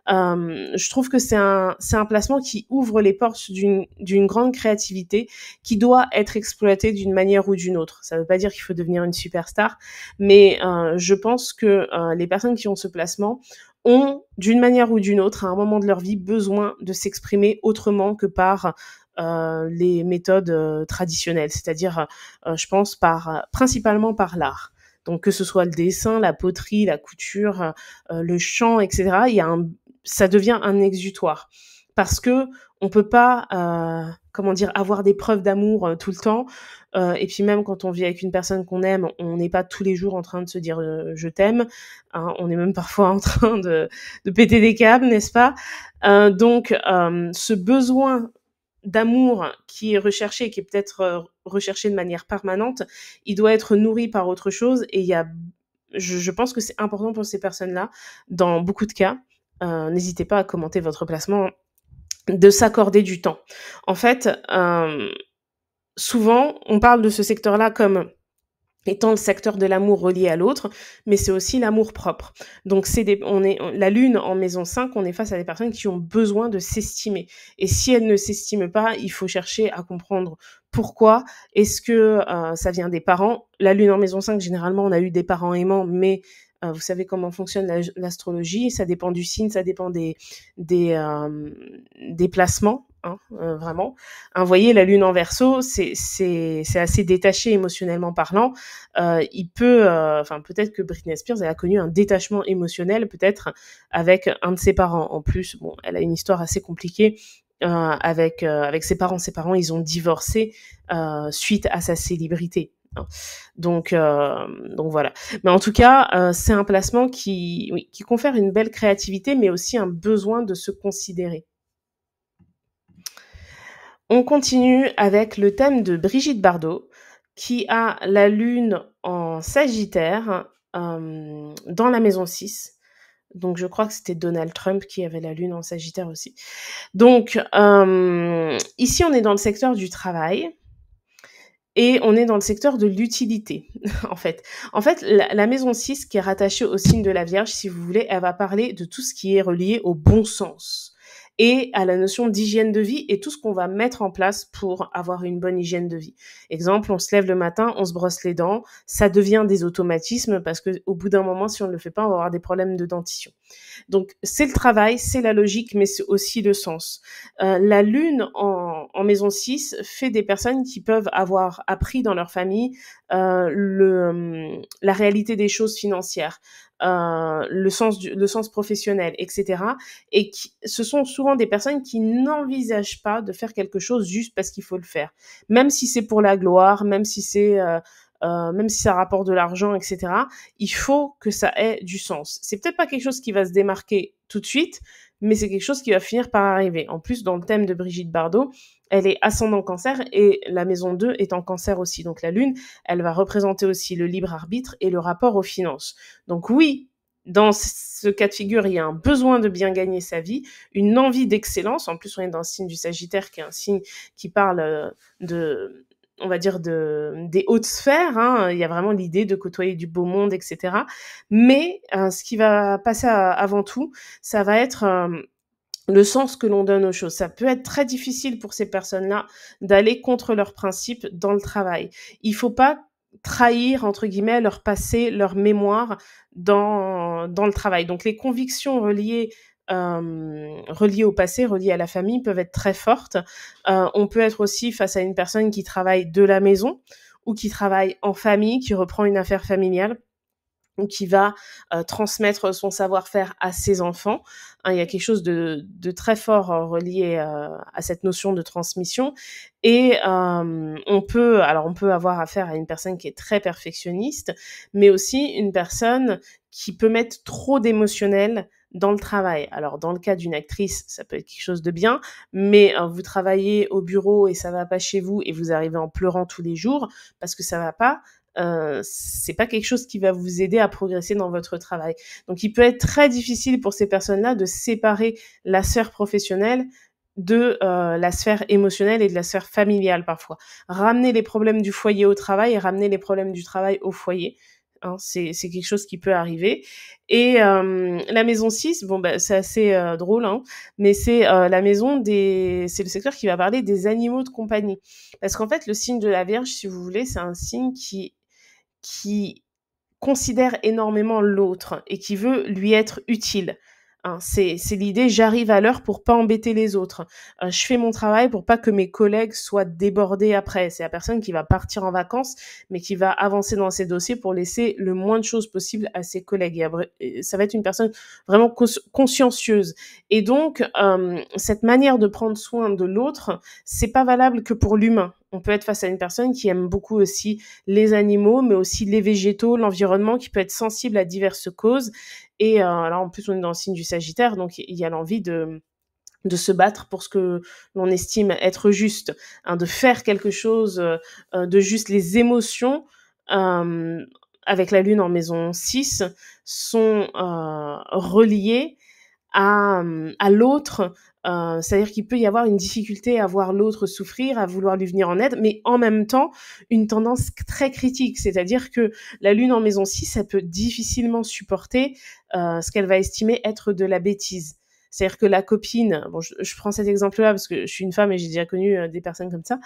Je trouve que c'est un placement qui ouvre les portes d'une grande créativité qui doit être exploitée d'une manière ou d'une autre. Ça veut pas dire qu'il faut devenir une superstar, mais je pense que, les personnes qui ont ce placement ont, d'une manière ou d'une autre, à un moment de leur vie, besoin de s'exprimer autrement que par, les méthodes, traditionnelles, c'est-à-dire, je pense principalement par l'art. Donc que ce soit le dessin, la poterie, la couture, le chant et cetera, ça devient un exutoire. Parce qu'on peut pas, comment dire? Avoir des preuves d'amour, tout le temps, et puis même quand on vit avec une personne qu'on aime, on n'est pas tous les jours en train de se dire, «Je t'aime», hein. On est même parfois en train de péter des câbles, n'est-ce pas? Donc ce besoin d'amour qui est recherché, qui est peut-être, recherché de manière permanente, il doit être nourri par autre chose et je pense que c'est important pour ces personnes-là, dans beaucoup de cas, n'hésitez pas à commenter votre placement, de s'accorder du temps. En fait, souvent, on parle de ce secteur-là comme étant le secteur de l'amour relié à l'autre, mais c'est aussi l'amour-propre. Donc la lune en maison 5, on est face à des personnes qui ont besoin de s'estimer et si elles ne s'estiment pas, il faut chercher à comprendre pourquoi. Est-ce que, ça vient des parents? La lune en maison 5, généralement, on a eu des parents aimants, mais vous savez comment fonctionne l'astrologie, ça dépend du signe, ça dépend des placements, hein, vraiment. Hein, vous voyez, la lune en Verseau, c'est assez détaché émotionnellement parlant. Peut-être que Britney Spears, elle a connu un détachement émotionnel, peut-être avec un de ses parents. En plus, bon, elle a une histoire assez compliquée avec ses parents. Ses parents, ils ont divorcé suite à sa célébrité, hein. Donc voilà. Mais en tout cas, c'est un placement qui confère une belle créativité, mais aussi un besoin de se considérer. On continue avec le thème de Brigitte Bardot, qui a la lune en Sagittaire, dans la maison 6. Donc je crois que c'était Donald Trump qui avait la lune en Sagittaire aussi. Donc ici, on est dans le secteur du travail et on est dans le secteur de l'utilité, en fait. En fait, la maison 6, qui est rattachée au signe de la Vierge, si vous voulez, elle va parler de tout ce qui est relié au bon sens et à la notion d'hygiène de vie et tout ce qu'on va mettre en place pour avoir une bonne hygiène de vie. Exemple, on se lève le matin, on se brosse les dents, ça devient des automatismes parce que au bout d'un moment, si on ne le fait pas, on va avoir des problèmes de dentition. Donc, c'est le travail, c'est la logique, mais c'est aussi le sens. La lune en maison 6 fait des personnes qui peuvent avoir appris dans leur famille la réalité des choses financières, le sens professionnel, etc. Et ce sont souvent des personnes qui n'envisagent pas de faire quelque chose juste parce qu'il faut le faire. Même si c'est pour la gloire, même si ça rapporte de l'argent, etc., il faut que ça ait du sens. C'est peut-être pas quelque chose qui va se démarquer tout de suite, mais c'est quelque chose qui va finir par arriver. En plus, dans le thème de Brigitte Bardot, elle est ascendant cancer et la maison 2 est en cancer aussi. Donc la lune, elle va représenter aussi le libre arbitre et le rapport aux finances. Donc oui, dans ce cas de figure, il y a un besoin de bien gagner sa vie, une envie d'excellence. En plus, on est dans le signe du Sagittaire, qui est un signe qui parle on va dire des hautes sphères, hein. Il y a vraiment l'idée de côtoyer du beau monde, etc. Mais ce qui va passer avant tout, ça va être le sens que l'on donne aux choses. Ça peut être très difficile pour ces personnes-là d'aller contre leurs principes dans le travail. Il faut pas trahir, entre guillemets, leur passé, leur mémoire dans le travail. Donc les convictions reliées au passé, reliées à la famille, peuvent être très fortes. On peut être aussi face à une personne qui travaille de la maison ou qui travaille en famille, qui reprend une affaire familiale ou qui va transmettre son savoir-faire à ses enfants. Hein, il y a quelque chose de très fort relié à cette notion de transmission. Et on peut avoir affaire à une personne qui est très perfectionniste, mais aussi une personne qui peut mettre trop d'émotionnel dans le travail. Alors, dans le cas d'une actrice, ça peut être quelque chose de bien, mais vous travaillez au bureau et ça va pas chez vous et vous arrivez en pleurant tous les jours parce que ça va pas, c'est pas quelque chose qui va vous aider à progresser dans votre travail. Donc, il peut être très difficile pour ces personnes-là de séparer la sphère professionnelle de la sphère émotionnelle et de la sphère familiale parfois. Ramener les problèmes du foyer au travail et ramener les problèmes du travail au foyer. Hein, c'est quelque chose qui peut arriver. Et la maison 6, bon, bah, c'est assez drôle, hein, mais c'est c'est le secteur qui va parler des animaux de compagnie. Parce qu'en fait, le signe de la Vierge, si vous voulez, c'est un signe qui considère énormément l'autre et qui veut lui être utile. hein. C'est l'idée: «J'arrive à l'heure pour pas embêter les autres. Je fais mon travail pour pas que mes collègues soient débordés après». C'est la personne qui va partir en vacances, mais qui va avancer dans ses dossiers pour laisser le moins de choses possible à ses collègues et ça va être une personne vraiment consciencieuse et donc cette manière de prendre soin de l'autre, c'est pas valable que pour l'humain. On peut être face à une personne qui aime beaucoup aussi les animaux, mais aussi les végétaux, l'environnement, qui peut être sensible à diverses causes et là, en plus, on est dans le signe du Sagittaire, donc il y a l'envie de se battre pour ce que l'on estime être juste, hein, de faire quelque chose, de juste. Les émotions, hem, avec la Lune en maison 6 sont, reliées à l'autre, c'est-à-dire qu'il peut y avoir une difficulté à voir l'autre souffrir, à vouloir lui venir en aide, mais en même temps, une tendance très critique. C'est-à-dire que la Lune en maison 6, elle peut difficilement supporter, ce qu'elle va estimer être de la bêtise. C'est-à-dire que la copine, bon, je prends cet exemple-là parce que je suis une femme et j'ai déjà connu, des personnes comme ça,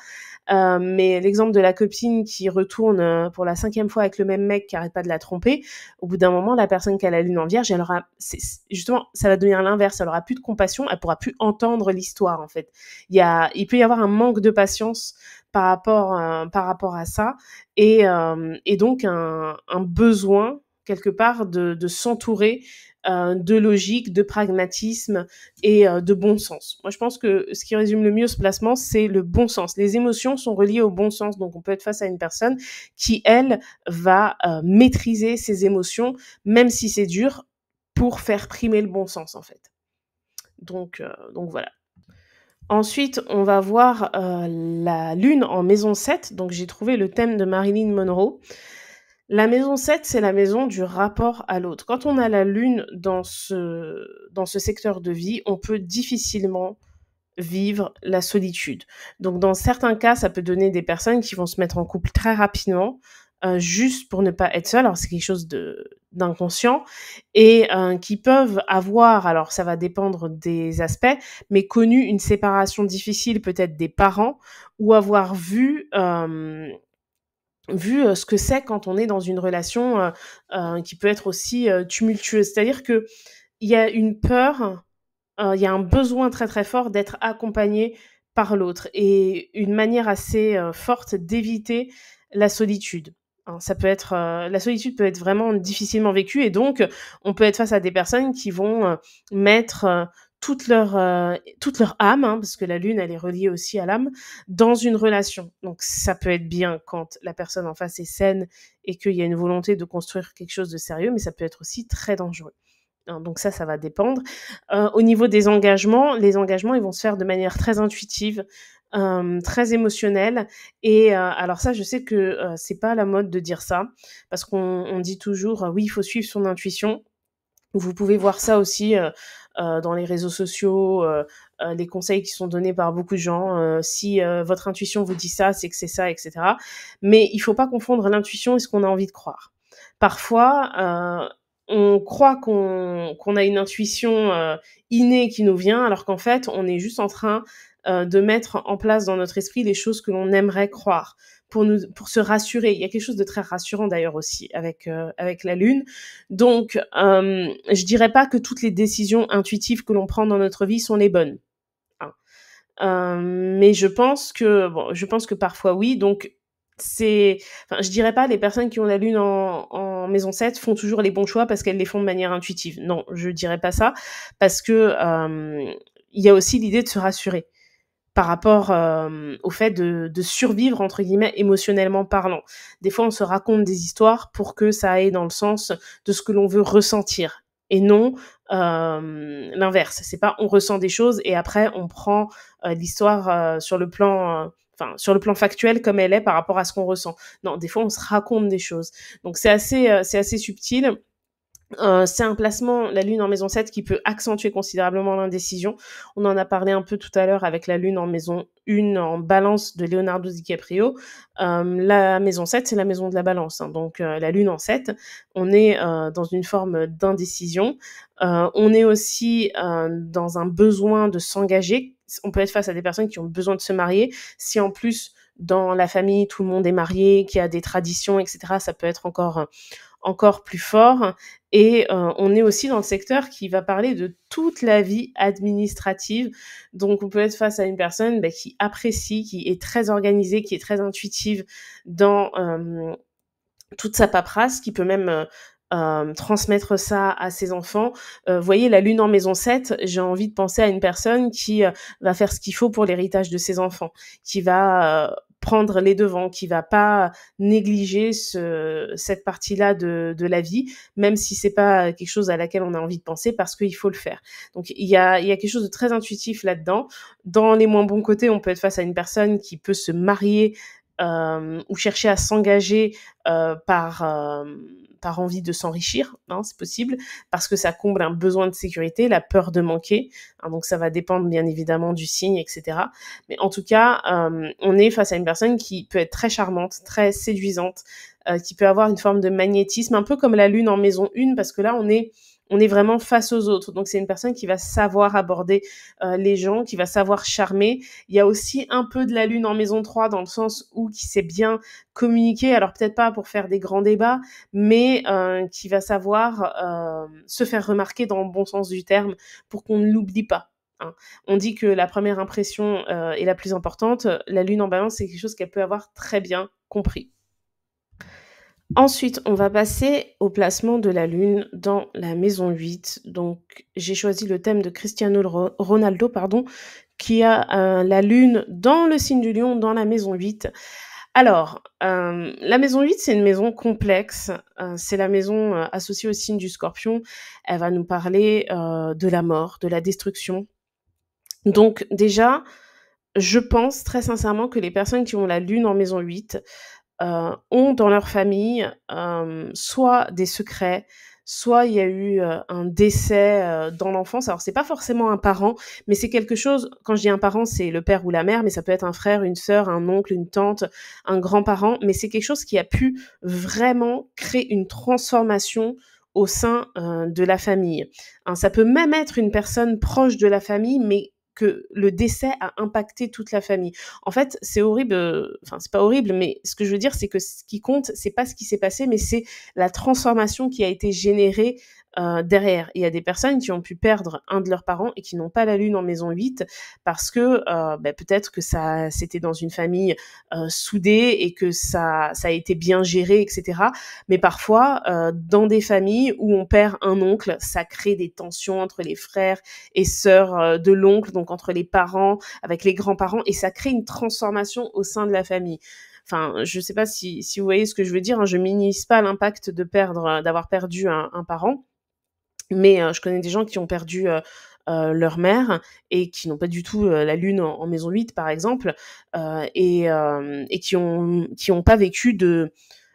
mais l'exemple de la copine qui retourne, pour la 5e fois avec le même mec qui arrête pas de la tromper, au bout d'un moment, la personne qui a la lune en vierge, elle aura justement, ça va devenir l'inverse, elle aura plus de compassion, elle pourra plus entendre l'histoire, en fait. Il peut y avoir un manque de patience par rapport à ça et donc un besoin quelque part de s'entourer, de logique, de pragmatisme et de bon sens. Moi, je pense que ce qui résume le mieux ce placement, c'est le bon sens. Les émotions sont reliées au bon sens, donc on peut être face à une personne qui, elle, va maîtriser ses émotions, même si c'est dur, pour faire primer le bon sens, en fait. Donc voilà. Ensuite, on va voir la lune en maison 7. Donc j'ai trouvé le thème de Marilyn Monroe. La maison 7, c'est la maison du rapport à l'autre. Quand on a la lune dans ce secteur de vie, on peut difficilement vivre la solitude. Donc dans certains cas, ça peut donner des personnes qui vont se mettre en couple très rapidement, juste pour ne pas être seules. Alors c'est quelque chose d'inconscient et qui peuvent avoir, alors ça va dépendre des aspects, mais connu une séparation difficile peut-être des parents ou avoir vu ce que c'est quand on est dans une relation, qui peut être aussi, tumultueuse. C'est-à-dire qu'il y a une peur, il y a un besoin très, très fort d'être accompagné par l'autre et une manière assez, forte d'éviter la solitude, hein. Ça peut être, la solitude peut être vraiment difficilement vécue et donc on peut être face à des personnes qui vont, mettre, toute leur âme, hein, parce que la lune, elle est reliée aussi à l'âme, dans une relation. Donc ça peut être bien quand la personne en face est saine et qu'il y a une volonté de construire quelque chose de sérieux, mais ça peut être aussi très dangereux. Hein, donc ça va dépendre. Au niveau des engagements, les engagements, ils vont se faire de manière très intuitive, très émotionnelle et alors ça, je sais que, c'est pas la mode de dire ça parce qu'on dit toujours: «Oui, il faut suivre son intuition». Vous pouvez voir ça aussi, dans les réseaux sociaux, les conseils qui sont donnés par beaucoup de gens, si, votre intuition vous dit ça, c'est que c'est ça et cetera. Mais il faut pas confondre l'intuition et ce qu'on a envie de croire. Parfois, on croit qu'on a une intuition, innée qui nous vient, alors qu'en fait, on est juste en train, de mettre en place dans notre esprit les choses que l'on aimerait croire pour se rassurer. Il y a quelque chose de très rassurant d'ailleurs aussi avec la lune. Donc, je dirais pas que toutes les décisions intuitives que l'on prend dans notre vie sont les bonnes, hein. Mais je pense que parfois oui, donc je dirais pas les personnes qui ont la lune en maison 7 font toujours les bons choix parce qu'elles les font de manière intuitive. Non, je dirais pas ça parce que, il y a aussi l'idée de se rassurer par rapport, au fait de «survivre» entre guillemets émotionnellement parlant. Des fois, on se raconte des histoires pour que ça aille dans le sens de ce que l'on veut ressentir et non, l'inverse. C'est pas on ressent des choses et après on prend, l'histoire, sur le plan factuel comme elle est par rapport à ce qu'on ressent. Non, des fois on se raconte des choses. Donc c'est assez subtil. C'est un placement, la lune en maison 7, qui peut accentuer considérablement l'indécision. On en a parlé un peu tout à l'heure avec la lune en maison 1 en balance de Leonardo DiCaprio. La maison 7, c'est la maison de la balance, hein, donc la lune en 7, on est, dans une forme d'indécision. On est aussi, dans un besoin de s'engager. On peut être face à des personnes qui ont besoin de se marier. Si en plus dans la famille, tout le monde est marié, qu'il y a des traditions et cetera, ça peut être encore plus fort et on est aussi dans le secteur qui va parler de toute la vie administrative. Donc on peut être face à une personne, qui apprécie, qui est très organisée, qui est très intuitive dans, toute sa paperasse, qui peut même, transmettre ça à ses enfants. Voyez la lune en maison 7, j'ai envie de penser à une personne qui, va faire ce qu'il faut pour l'héritage de ses enfants, qui va, prendre les devants, qui va pas négliger cette partie-là de la vie, même si c'est pas quelque chose à laquelle on a envie de penser parce qu'il faut le faire. Donc il y a quelque chose de très intuitif là-dedans. Dans les moins bons côtés, on peut être face à une personne qui peut se marier, ou chercher à s'engager, par envie de s'enrichir, hein, c'est possible, parce que ça comble un besoin de sécurité, la peur de manquer, hein, donc ça va dépendre bien évidemment du signe et cetera. Mais en tout cas, on est face à une personne qui peut être très charmante, très séduisante, qui peut avoir une forme de magnétisme, un peu comme la lune en maison 1 parce que là on est vraiment face aux autres. Donc c'est une personne qui va savoir aborder, les gens, qui va savoir charmer. Il y a aussi un peu de la lune en maison 3 dans le sens où qui sait bien communiquer, alors peut-être pas pour faire des grands débats, mais qui va savoir, se faire remarquer dans le bon sens du terme pour qu'on ne l'oublie pas, hein. On dit que la première impression, est la plus importante. La lune en balance, c'est quelque chose qu'elle peut avoir très bien compris. Ensuite, on va passer au placement de la lune dans la maison 8. Donc j'ai choisi le thème de Cristiano Ronaldo, pardon, qui a, la lune dans le signe du Lion, dans la maison 8. Alors, la maison 8, c'est une maison complexe, c'est la maison, associée au signe du Scorpion. Elle va nous parler, de la mort, de la destruction. Donc déjà, je pense très sincèrement que les personnes qui ont la lune en maison 8 ont dans leur famille, soit des secrets, soit il y a eu, un décès, dans l'enfance. Alors c'est pas forcément un parent, mais c'est quelque chose quand je dis un parent, c'est le père ou la mère, mais ça peut être un frère, une sœur, un oncle, une tante, un grand-parent, mais c'est quelque chose qui a pu vraiment créer une transformation au sein, de la famille. Hein, ça peut même être une personne proche de la famille, mais que le décès a impacté toute la famille. En fait, c'est horrible, enfin, c'est pas horrible, mais ce que je veux dire, c'est que ce qui compte, c'est pas ce qui s'est passé, mais c'est la transformation qui a été générée, derrière. Il y a des personnes qui ont pu perdre un de leurs parents et qui n'ont pas la lune en maison 8 parce que, peut-être que ça c'était dans une famille, soudée et que ça a été bien géré et cetera. Mais parfois, dans des familles où on perd un oncle, ça crée des tensions entre les frères et sœurs, de l'oncle, donc entre les parents, avec les grands-parents et ça crée une transformation au sein de la famille. Enfin, je sais pas si vous voyez ce que je veux dire, hein, je minimise pas l'impact de perdre, d'avoir perdu un parent, mais je connais des gens qui ont perdu, leur mère et qui n'ont pas du tout, la lune en maison 8 par exemple, et qui ont pas vécu de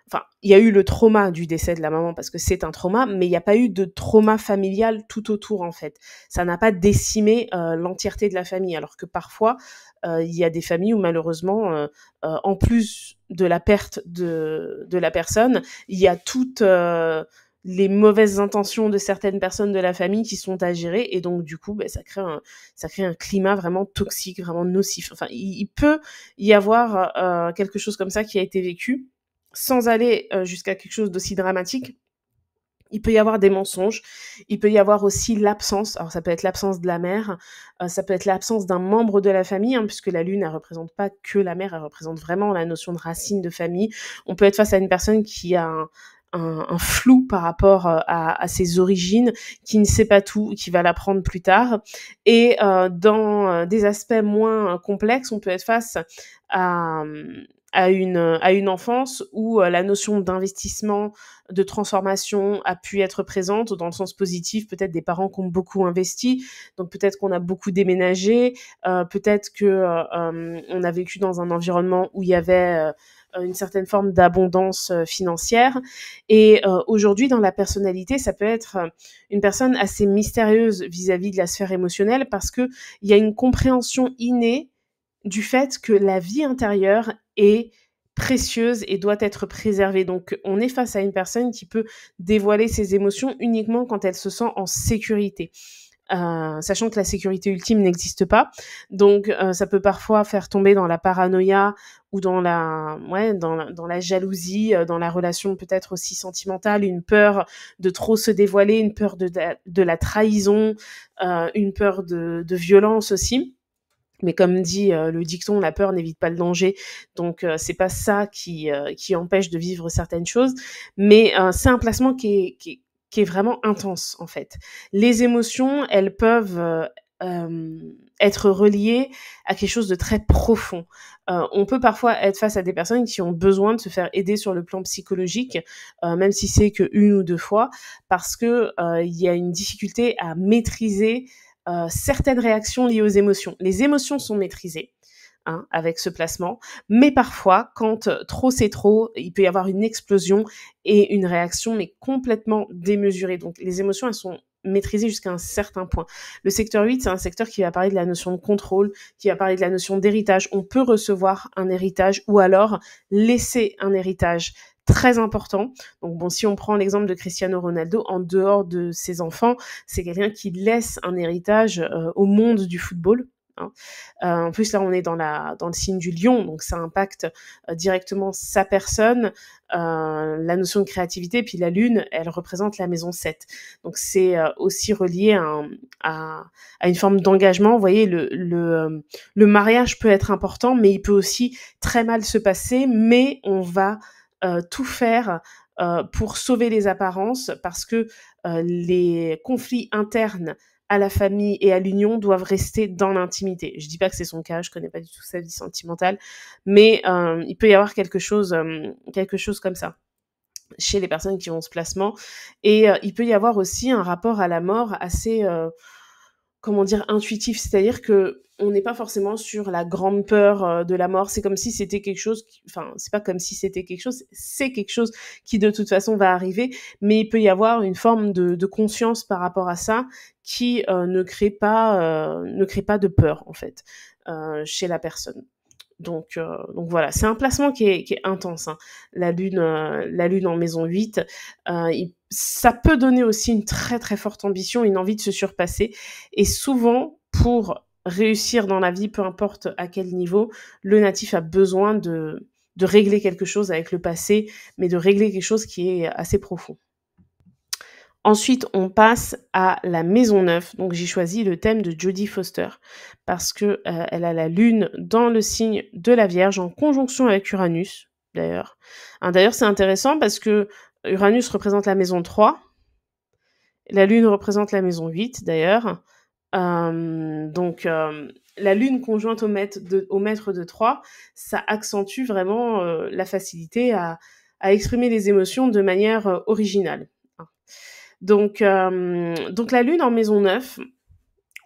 enfin, il y a eu le trauma du décès de la maman parce que c'est un trauma, mais il y a pas eu de trauma familial tout autour, en fait. Ça n'a pas décimé, l'entièreté de la famille. Alors que parfois, il y a des familles où malheureusement, en plus de la perte de la personne, il y a toutes, les mauvaises intentions de certaines personnes de la famille qui sont à gérer et donc du coup, ça crée un climat vraiment toxique, vraiment nocif. Enfin, il peut y avoir, quelque chose comme ça qui a été vécu sans aller, jusqu'à quelque chose d'aussi dramatique. Il peut y avoir des mensonges, il peut y avoir aussi l'absence, alors ça peut être l'absence de la mère, ça peut être l'absence d'un membre de la famille, hein, puisque la lune, elle représente pas que la mère, elle représente vraiment la notion de racine de famille. On peut être face à une personne qui a un flou par rapport, à ses origines, qui ne sait pas tout, qui va l'apprendre plus tard et dans, des aspects moins complexes, on peut être face à, à une enfance où, la notion d'investissement, de transformation a pu être présente dans le sens positif, peut-être des parents qui ont beaucoup investi, donc peut-être qu'on a beaucoup déménagé, peut-être que, on a vécu dans un environnement où il y avait, une certaine forme d'abondance, financière et aujourd'hui dans la personnalité, ça peut être, une personne assez mystérieuse vis-à-vis de la sphère émotionnelle parce qu'il y a une compréhension innée du fait que la vie intérieure est précieuse et doit être préservée. Donc, on est face à une personne qui peut dévoiler ses émotions uniquement quand elle se sent en sécurité. sachant que la sécurité ultime n'existe pas. Donc ça peut parfois faire tomber dans la paranoïa ou dans la jalousie, dans la relation peut-être aussi sentimentale, une peur de trop se dévoiler, une peur de la trahison, une peur de violence aussi. Mais comme dit le dicton, la peur n'évite pas le danger. Donc c'est pas ça qui empêche de vivre certaines choses, mais c'est un placement qui est vraiment intense en fait. Les émotions, elles peuvent être reliées à quelque chose de très profond. On peut parfois être face à des personnes qui ont besoin de se faire aider sur le plan psychologique, même si c'est que 1 ou 2 fois, parce que il y a une difficulté à maîtriser certaines réactions liées aux émotions. Les émotions sont maîtrisées, hein, avec ce placement, mais parfois, quand trop c'est trop, il peut y avoir une explosion et une réaction, mais complètement démesurée. Donc les émotions, elles sont maîtrisées jusqu'à un certain point. Le secteur 8, c'est un secteur qui va parler de la notion de contrôle, qui va parler de la notion d'héritage. On peut recevoir un héritage ou alors laisser un héritage très important. Donc bon, si on prend l'exemple de Cristiano Ronaldo, en dehors de ses enfants, c'est quelqu'un qui laisse un héritage au monde du football. Hein. En plus, là, on est dans le signe du lion, donc ça impacte directement sa personne, la notion de créativité. Puis la lune, elle représente la maison 7. Donc c'est aussi relié à une forme d'engagement. Vous voyez, le mariage peut être important, mais il peut aussi très mal se passer, mais on va tout faire pour sauver les apparences parce que les conflits internes à la famille et à l'union doivent rester dans l'intimité. Je dis pas que c'est son cas, je connais pas du tout sa vie sentimentale, mais il peut y avoir quelque chose comme ça chez les personnes qui ont ce placement. Et il peut y avoir aussi un rapport à la mort assez comment dire, intuitif. C'est-à-dire que on n'est pas forcément sur la grande peur de la mort. C'est comme si c'était quelque chose, enfin, c'est pas comme si c'était quelque chose, c'est quelque chose qui de toute façon va arriver, mais il peut y avoir une forme de conscience par rapport à ça qui ne crée pas de peur en fait chez la personne. Donc voilà, c'est un placement qui est intense. Hein. La lune en maison 8, ça peut donner aussi une très très forte ambition, une envie de se surpasser. Et souvent, pour réussir dans la vie, peu importe à quel niveau, le natif a besoin de régler quelque chose avec le passé, mais de régler quelque chose qui est assez profond. Ensuite, on passe à la maison 9. Donc, j'ai choisi le thème de Jodie Foster parce que elle a la lune dans le signe de la Vierge en conjonction avec Uranus, d'ailleurs. Hein, d'ailleurs, c'est intéressant parce que Uranus représente la maison 3, la lune représente la maison 8, d'ailleurs. La lune conjointe au maître de 3, ça accentue vraiment la facilité à exprimer les émotions de manière originale. Donc la lune en maison 9,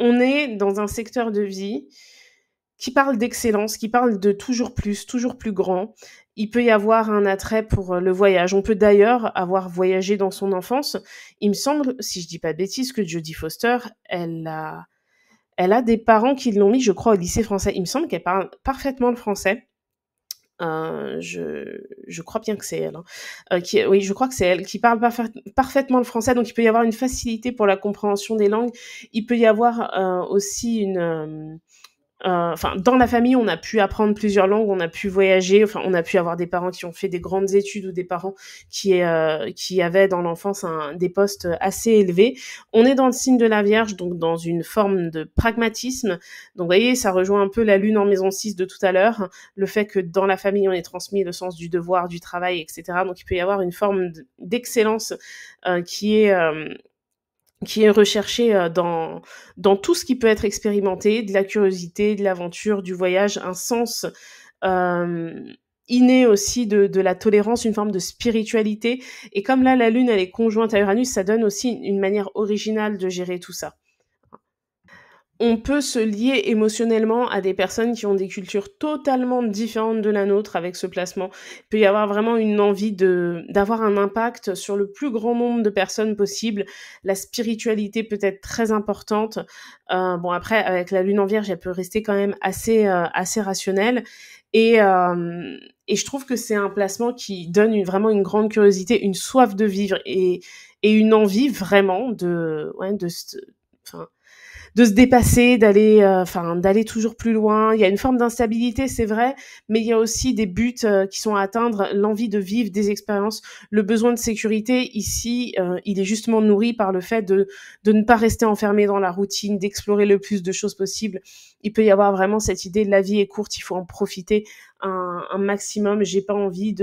on est dans un secteur de vie qui parle d'excellence, qui parle de toujours plus grand. Il peut y avoir un attrait pour le voyage. On peut d'ailleurs avoir voyagé dans son enfance. Il me semble, si je dis pas de bêtises, que Jodie Foster, elle a des parents qui l'ont mis, je crois, au lycée français. Il me semble qu'elle parle parfaitement le français. Je crois bien que c'est elle. Hein. Oui, je crois que c'est elle qui parle parfaitement le français, donc il peut y avoir une facilité pour la compréhension des langues. Il peut y avoir aussi enfin, dans la famille, on a pu apprendre plusieurs langues, on a pu voyager, enfin, on a pu avoir des parents qui ont fait des grandes études ou des parents qui avaient dans l'enfance des postes assez élevés. On est dans le signe de la Vierge, donc dans une forme de pragmatisme. Donc, vous voyez, ça rejoint un peu la lune en maison 6 de tout à l'heure, le fait que dans la famille, on ait transmis le sens du devoir, du travail, etc. Donc, il peut y avoir une forme d'excellence qui est recherché dans tout ce qui peut être expérimenté, de la curiosité, de l'aventure, du voyage, un sens inné aussi de la tolérance, une forme de spiritualité. Et comme là, la lune, elle est conjointe à Uranus, ça donne aussi une manière originale de gérer tout ça. On peut se lier émotionnellement à des personnes qui ont des cultures totalement différentes de la nôtre avec ce placement. Il peut y avoir vraiment une envie d'avoir un impact sur le plus grand nombre de personnes possible. La spiritualité peut être très importante. Bon, après, avec la lune en Vierge, elle peut rester quand même assez rationnelle. Et je trouve que c'est un placement qui donne vraiment une grande curiosité, une soif de vivre et une envie vraiment de se dépasser, d'aller toujours plus loin. Il y a une forme d'instabilité, c'est vrai, mais il y a aussi des buts qui sont à atteindre, l'envie de vivre des expériences, le besoin de sécurité. Ici, il est justement nourri par le fait de ne pas rester enfermé dans la routine, d'explorer le plus de choses possibles. Il peut y avoir vraiment cette idée de la vie est courte, il faut en profiter un maximum. J'ai pas envie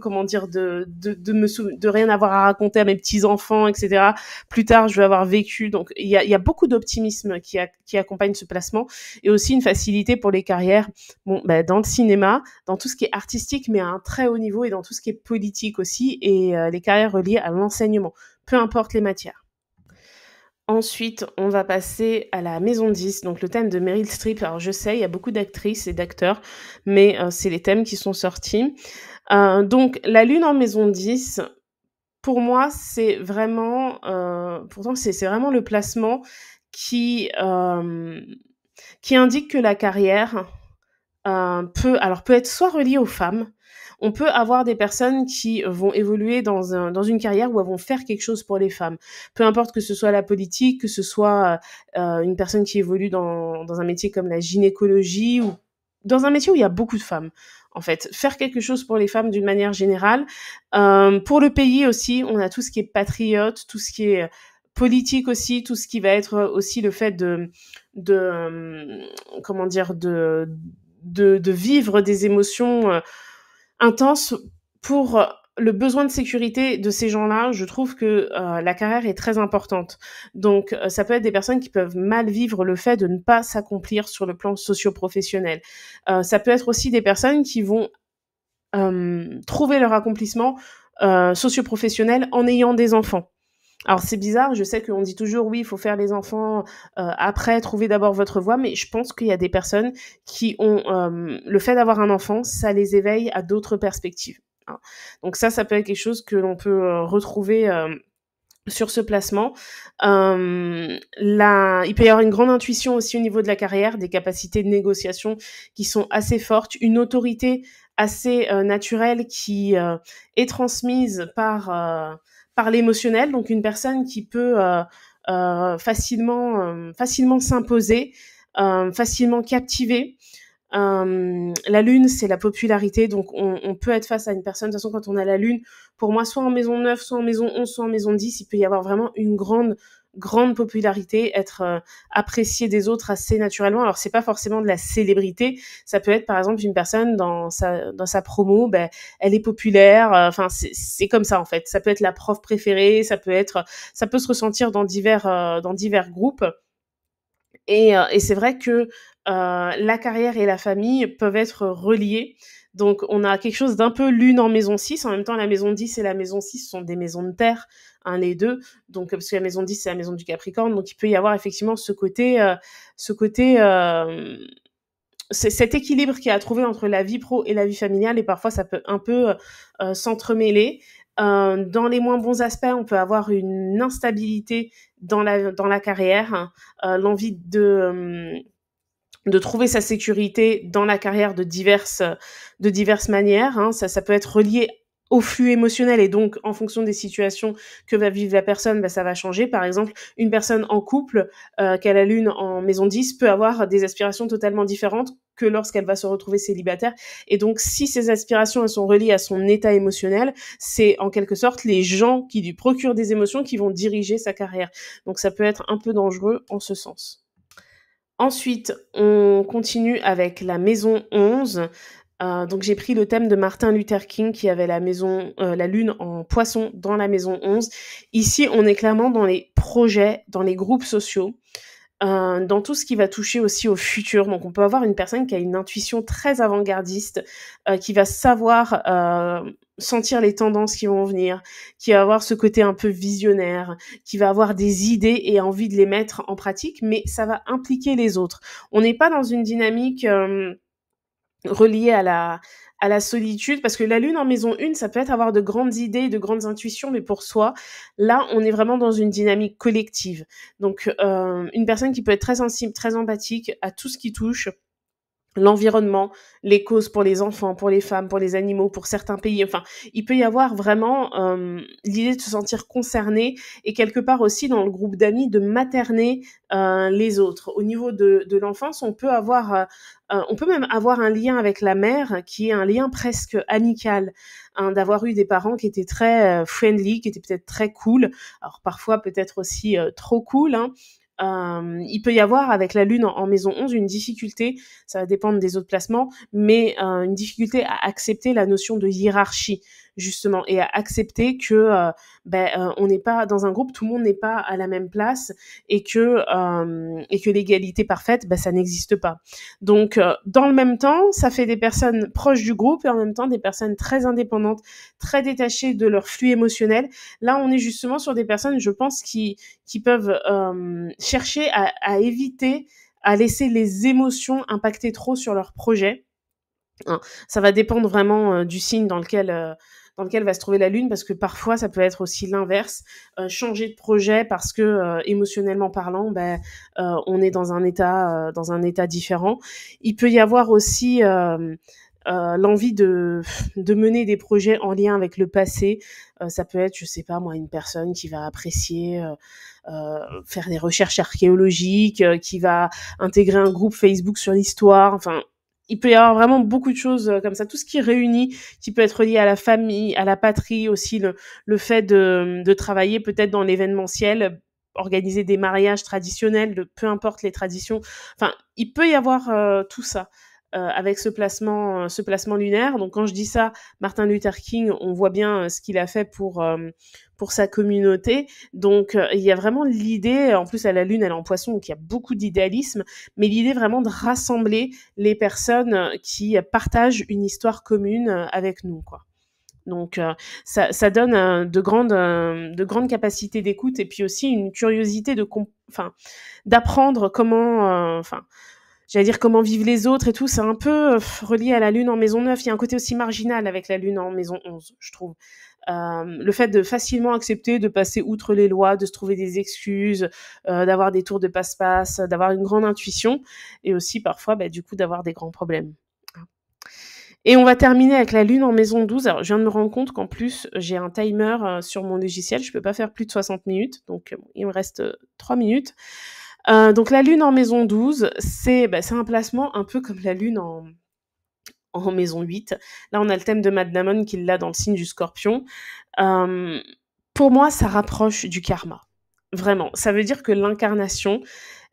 comment dire, de rien avoir à raconter à mes petits-enfants, etc. Plus tard, je vais avoir vécu. Donc, il y a beaucoup d'optimisme qui accompagne ce placement et aussi une facilité pour les carrières. Bon, dans le cinéma, dans tout ce qui est artistique, mais à un très haut niveau et dans tout ce qui est politique aussi et les carrières reliées à l'enseignement, peu importe les matières. Ensuite, on va passer à la maison 10, donc le thème de Meryl Streep. Alors je sais, il y a beaucoup d'actrices et d'acteurs, mais c'est les thèmes qui sont sortis. Donc la lune en maison 10, pour moi, c'est vraiment, pourtant c'est vraiment le placement qui, qui indique que la carrière, peut être soit reliée aux femmes. On peut avoir des personnes qui vont évoluer dans une carrière où elles vont faire quelque chose pour les femmes. Peu importe que ce soit la politique, que ce soit, une personne qui évolue dans un métier comme la gynécologie ou dans un métier où il y a beaucoup de femmes, en fait. Faire quelque chose pour les femmes d'une manière générale. Pour le pays aussi, on a tout ce qui est patriote, tout ce qui est politique aussi, tout ce qui va être aussi le fait comment dire? De vivre des émotions, intenses pour le besoin de sécurité de ces gens-là. Je trouve que, la carrière est très importante. Donc, ça peut être des personnes qui peuvent mal vivre le fait de ne pas s'accomplir sur le plan socio-professionnel. Ça peut être aussi des personnes qui vont, trouver leur accomplissement, socio-professionnel en ayant des enfants. Alors c'est bizarre, je sais qu'on dit toujours: «Oui, il faut faire les enfants, après, trouvez d'abord votre voie», mais je pense qu'il y a des personnes qui ont, le fait d'avoir un enfant, ça les éveille à d'autres perspectives, hein. Donc ça peut être quelque chose que l'on peut, retrouver, sur ce placement. Il peut y avoir une grande intuition aussi au niveau de la carrière, des capacités de négociation qui sont assez fortes, une autorité assez, naturelle qui, est transmise par l'émotionnel, donc une personne qui peut, facilement s'imposer, facilement captiver. La lune, c'est la popularité, donc on peut être face à une personne. De toute façon, quand on a la lune, pour moi, soit en maison 9, soit en maison 11, soit en maison 10, il peut y avoir vraiment une grande popularité, être apprécié des autres assez naturellement. Alors, c'est pas forcément de la célébrité. Ça peut être, par exemple, une personne dans sa promo, elle est populaire. Enfin, c'est comme ça, en fait. Ça peut être la prof préférée. Ça peut se ressentir dans divers groupes. Et c'est vrai que, la carrière et la famille peuvent être reliées. Donc on a quelque chose d'un peu lune en maison 6. En même temps, la maison 10 et la maison 6 sont des maisons de terre, hein, les 2. Donc parce que la maison 10, c'est la maison du Capricorne, donc il peut y avoir effectivement cet équilibre qui est à trouver entre la vie pro et la vie familiale et parfois ça peut un peu, s'entremêler. Dans les moins bons aspects, on peut avoir une instabilité dans la carrière, l'envie de trouver sa sécurité dans la carrière de diverses manières, hein. Ça peut être relié au flux émotionnel et donc en fonction des situations que va vivre la personne, ça va changer. Par exemple, une personne en couple, qui a la lune en maison 10 peut avoir des aspirations totalement différentes que lorsqu'elle va se retrouver célibataire et donc si ces aspirations, elles sont reliées à son état émotionnel, c'est en quelque sorte les gens qui lui procurent des émotions qui vont diriger sa carrière. Donc ça peut être un peu dangereux en ce sens. Ensuite, on continue avec la maison 11. Donc j'ai pris le thème de Martin Luther King qui avait la lune en Poisson dans la maison 11. Ici, on est clairement dans les projets, dans les groupes sociaux, dans tout ce qui va toucher aussi au futur. Donc on peut avoir une personne qui a une intuition très avant-gardiste, qui va savoir, sentir les tendances qui vont venir, qui va avoir ce côté un peu visionnaire, qui va avoir des idées et envie de les mettre en pratique, mais ça va impliquer les autres. On n'est pas dans une dynamique, reliée à la solitude, parce que la lune en maison 1, ça peut être avoir de grandes idées, de grandes intuitions, mais pour soi. Là, on est vraiment dans une dynamique collective. Donc, une personne qui peut être très sensible, très empathique à tout ce qui touche l'environnement, les causes pour les enfants, pour les femmes, pour les animaux, pour certains pays. Enfin, il peut y avoir vraiment l'idée de se sentir concerné et quelque part aussi dans le groupe d'amis de materner les autres. Au niveau de l'enfance, on peut même avoir un lien avec la mère qui est un lien presque amical, hein, d'avoir eu des parents qui étaient très friendly, qui étaient peut-être très cool, alors parfois peut-être aussi trop cool, hein. Il peut y avoir avec la lune en maison 11 une difficulté, ça va dépendre des autres placements, mais une difficulté à accepter la notion de hiérarchie justement et à accepter que on n'est pas dans un groupe, tout le monde n'est pas à la même place et que l'égalité parfaite, ça n'existe pas. Donc dans le même temps, ça fait des personnes proches du groupe et en même temps des personnes très indépendantes, très détachées de leur flux émotionnel. Là, on est justement sur des personnes, je pense, qui peuvent chercher à éviter, à laisser les émotions impacter trop sur leur projet. Hein. Ça va dépendre vraiment du signe dans lequel va se trouver la lune, parce que parfois ça peut être aussi l'inverse, changer de projet parce que émotionnellement parlant, on est dans un état différent. Il peut y avoir aussi l'envie de mener des projets en lien avec le passé. Ça peut être, je sais pas moi, une personne qui va apprécier faire des recherches archéologiques, qui va intégrer un groupe Facebook sur l'histoire. Enfin, il peut y avoir vraiment beaucoup de choses comme ça. Tout ce qui réunit, qui peut être lié à la famille, à la patrie, aussi le fait de travailler peut-être dans l'événementiel, organiser des mariages traditionnels, peu importe les traditions. Enfin, il peut y avoir tout ça avec ce placement lunaire. Donc quand je dis ça, Martin Luther King, on voit bien ce qu'il a fait pour sa communauté. Donc il y a vraiment l'idée, en plus à la lune elle est en poisson, donc il y a beaucoup d'idéalisme, mais l'idée vraiment de rassembler les personnes qui partagent une histoire commune avec nous, quoi. Donc ça donne de grandes capacités d'écoute et puis aussi une curiosité d'apprendre comment, j'allais dire comment vivent les autres et tout. C'est un peu relié à la lune en maison 9. Il y a un côté aussi marginal avec la lune en maison 11, je trouve. Le fait de facilement accepter de passer outre les lois, de se trouver des excuses, d'avoir des tours de passe-passe, d'avoir une grande intuition et aussi parfois du coup d'avoir des grands problèmes. Et on va terminer avec la lune en maison 12. Alors je viens de me rendre compte qu'en plus j'ai un timer sur mon logiciel, je peux pas faire plus de 60 minutes, donc il me reste 3 minutes. Donc la lune en maison 12, c'est un placement un peu comme la lune en maison 8. Là, on a le thème de Matt Damon qui l'a dans le signe du Scorpion. Pour moi, ça rapproche du karma. Vraiment. Ça veut dire que l'incarnation,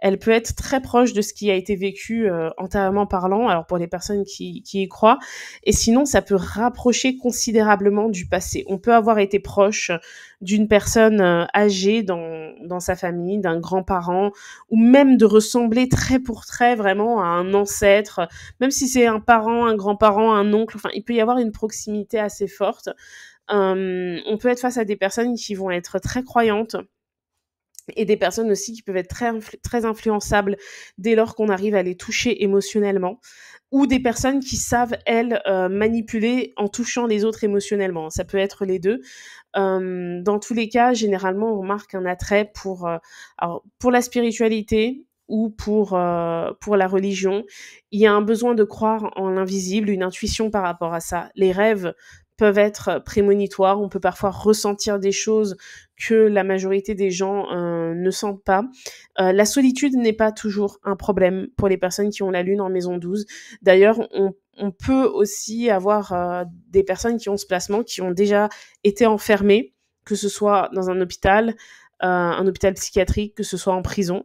elle peut être très proche de ce qui a été vécu antérieurement parlant, alors pour les personnes qui y croient, et sinon ça peut rapprocher considérablement du passé. On peut avoir été proche d'une personne âgée dans sa famille, d'un grand-parent, ou même de ressembler trait pour trait vraiment à un ancêtre, même si c'est un parent, un grand-parent, un oncle, enfin il peut y avoir une proximité assez forte. On peut être face à des personnes qui vont être très croyantes, et des personnes aussi qui peuvent être très influençables dès lors qu'on arrive à les toucher émotionnellement, ou des personnes qui savent, elles, manipuler en touchant les autres émotionnellement. Ça peut être les deux. Dans tous les cas, généralement, on remarque un attrait pour la spiritualité ou pour la religion. Il y a un besoin de croire en l'invisible, une intuition par rapport à ça. Les rêves peuvent être prémonitoires, on peut parfois ressentir des choses que la majorité des gens ne sentent pas. La solitude n'est pas toujours un problème pour les personnes qui ont la lune en maison 12. D'ailleurs, on peut aussi avoir des personnes qui ont ce placement, qui ont déjà été enfermées, que ce soit dans un hôpital psychiatrique, que ce soit en prison.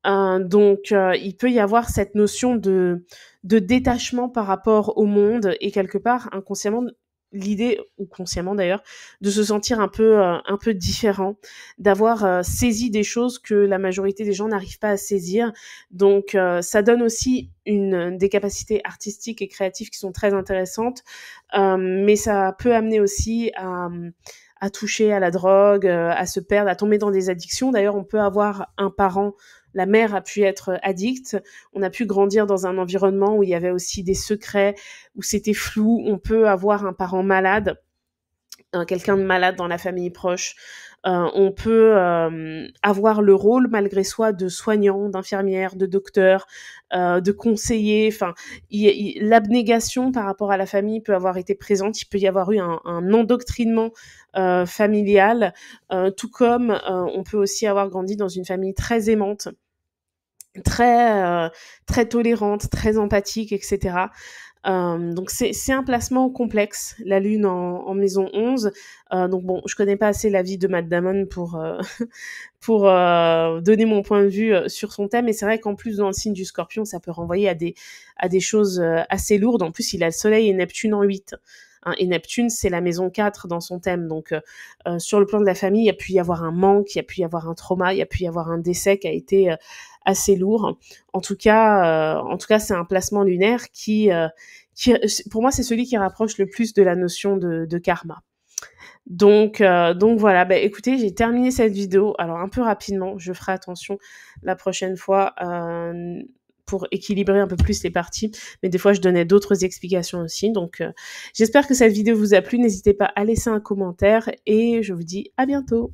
Donc, il peut y avoir cette notion de détachement par rapport au monde et quelque part, inconsciemment, l'idée, ou consciemment d'ailleurs, de se sentir un peu différent, d'avoir saisi des choses que la majorité des gens n'arrivent pas à saisir. Donc, ça donne aussi des capacités artistiques et créatives qui sont très intéressantes, mais ça peut amener aussi à toucher à la drogue, à se perdre, à tomber dans des addictions. D'ailleurs, on peut avoir un parent, la mère a pu être addicte, on a pu grandir dans un environnement où il y avait aussi des secrets, où c'était flou, on peut avoir un parent malade. quelqu'un de malade dans la famille proche. On peut, avoir le rôle malgré soi de soignant, d'infirmière, de docteur, de conseiller, enfin, l'abnégation par rapport à la famille peut avoir été présente. Il peut y avoir eu un endoctrinement, familial, tout comme, on peut aussi avoir grandi dans une famille très aimante, très, très tolérante, très empathique et cetera. Donc c'est un placement complexe, la Lune en maison 11. Donc bon, je connais pas assez la vie de Matt Damon pour, pour, donner mon point de vue, sur son thème, et c'est vrai qu'en plus dans le signe du Scorpion, ça peut renvoyer à des choses, assez lourdes. En plus, il a le Soleil et Neptune en 8, hein, et Neptune, c'est la maison 4 dans son thème. Donc sur le plan de la famille, il y a pu y avoir un manque, il y a pu y avoir un trauma, il y a pu y avoir un décès qui a été, assez lourd. En tout cas, c'est un placement lunaire qui pour moi, c'est celui qui rapproche le plus de la notion de karma. Donc voilà, bah, écoutez, j'ai terminé cette vidéo. Alors un peu rapidement, je ferai attention la prochaine fois, pour équilibrer un peu plus les parties, mais des fois je donnais d'autres explications aussi. Donc j'espère que cette vidéo vous a plu. N'hésitez pas à laisser un commentaire et je vous dis à bientôt.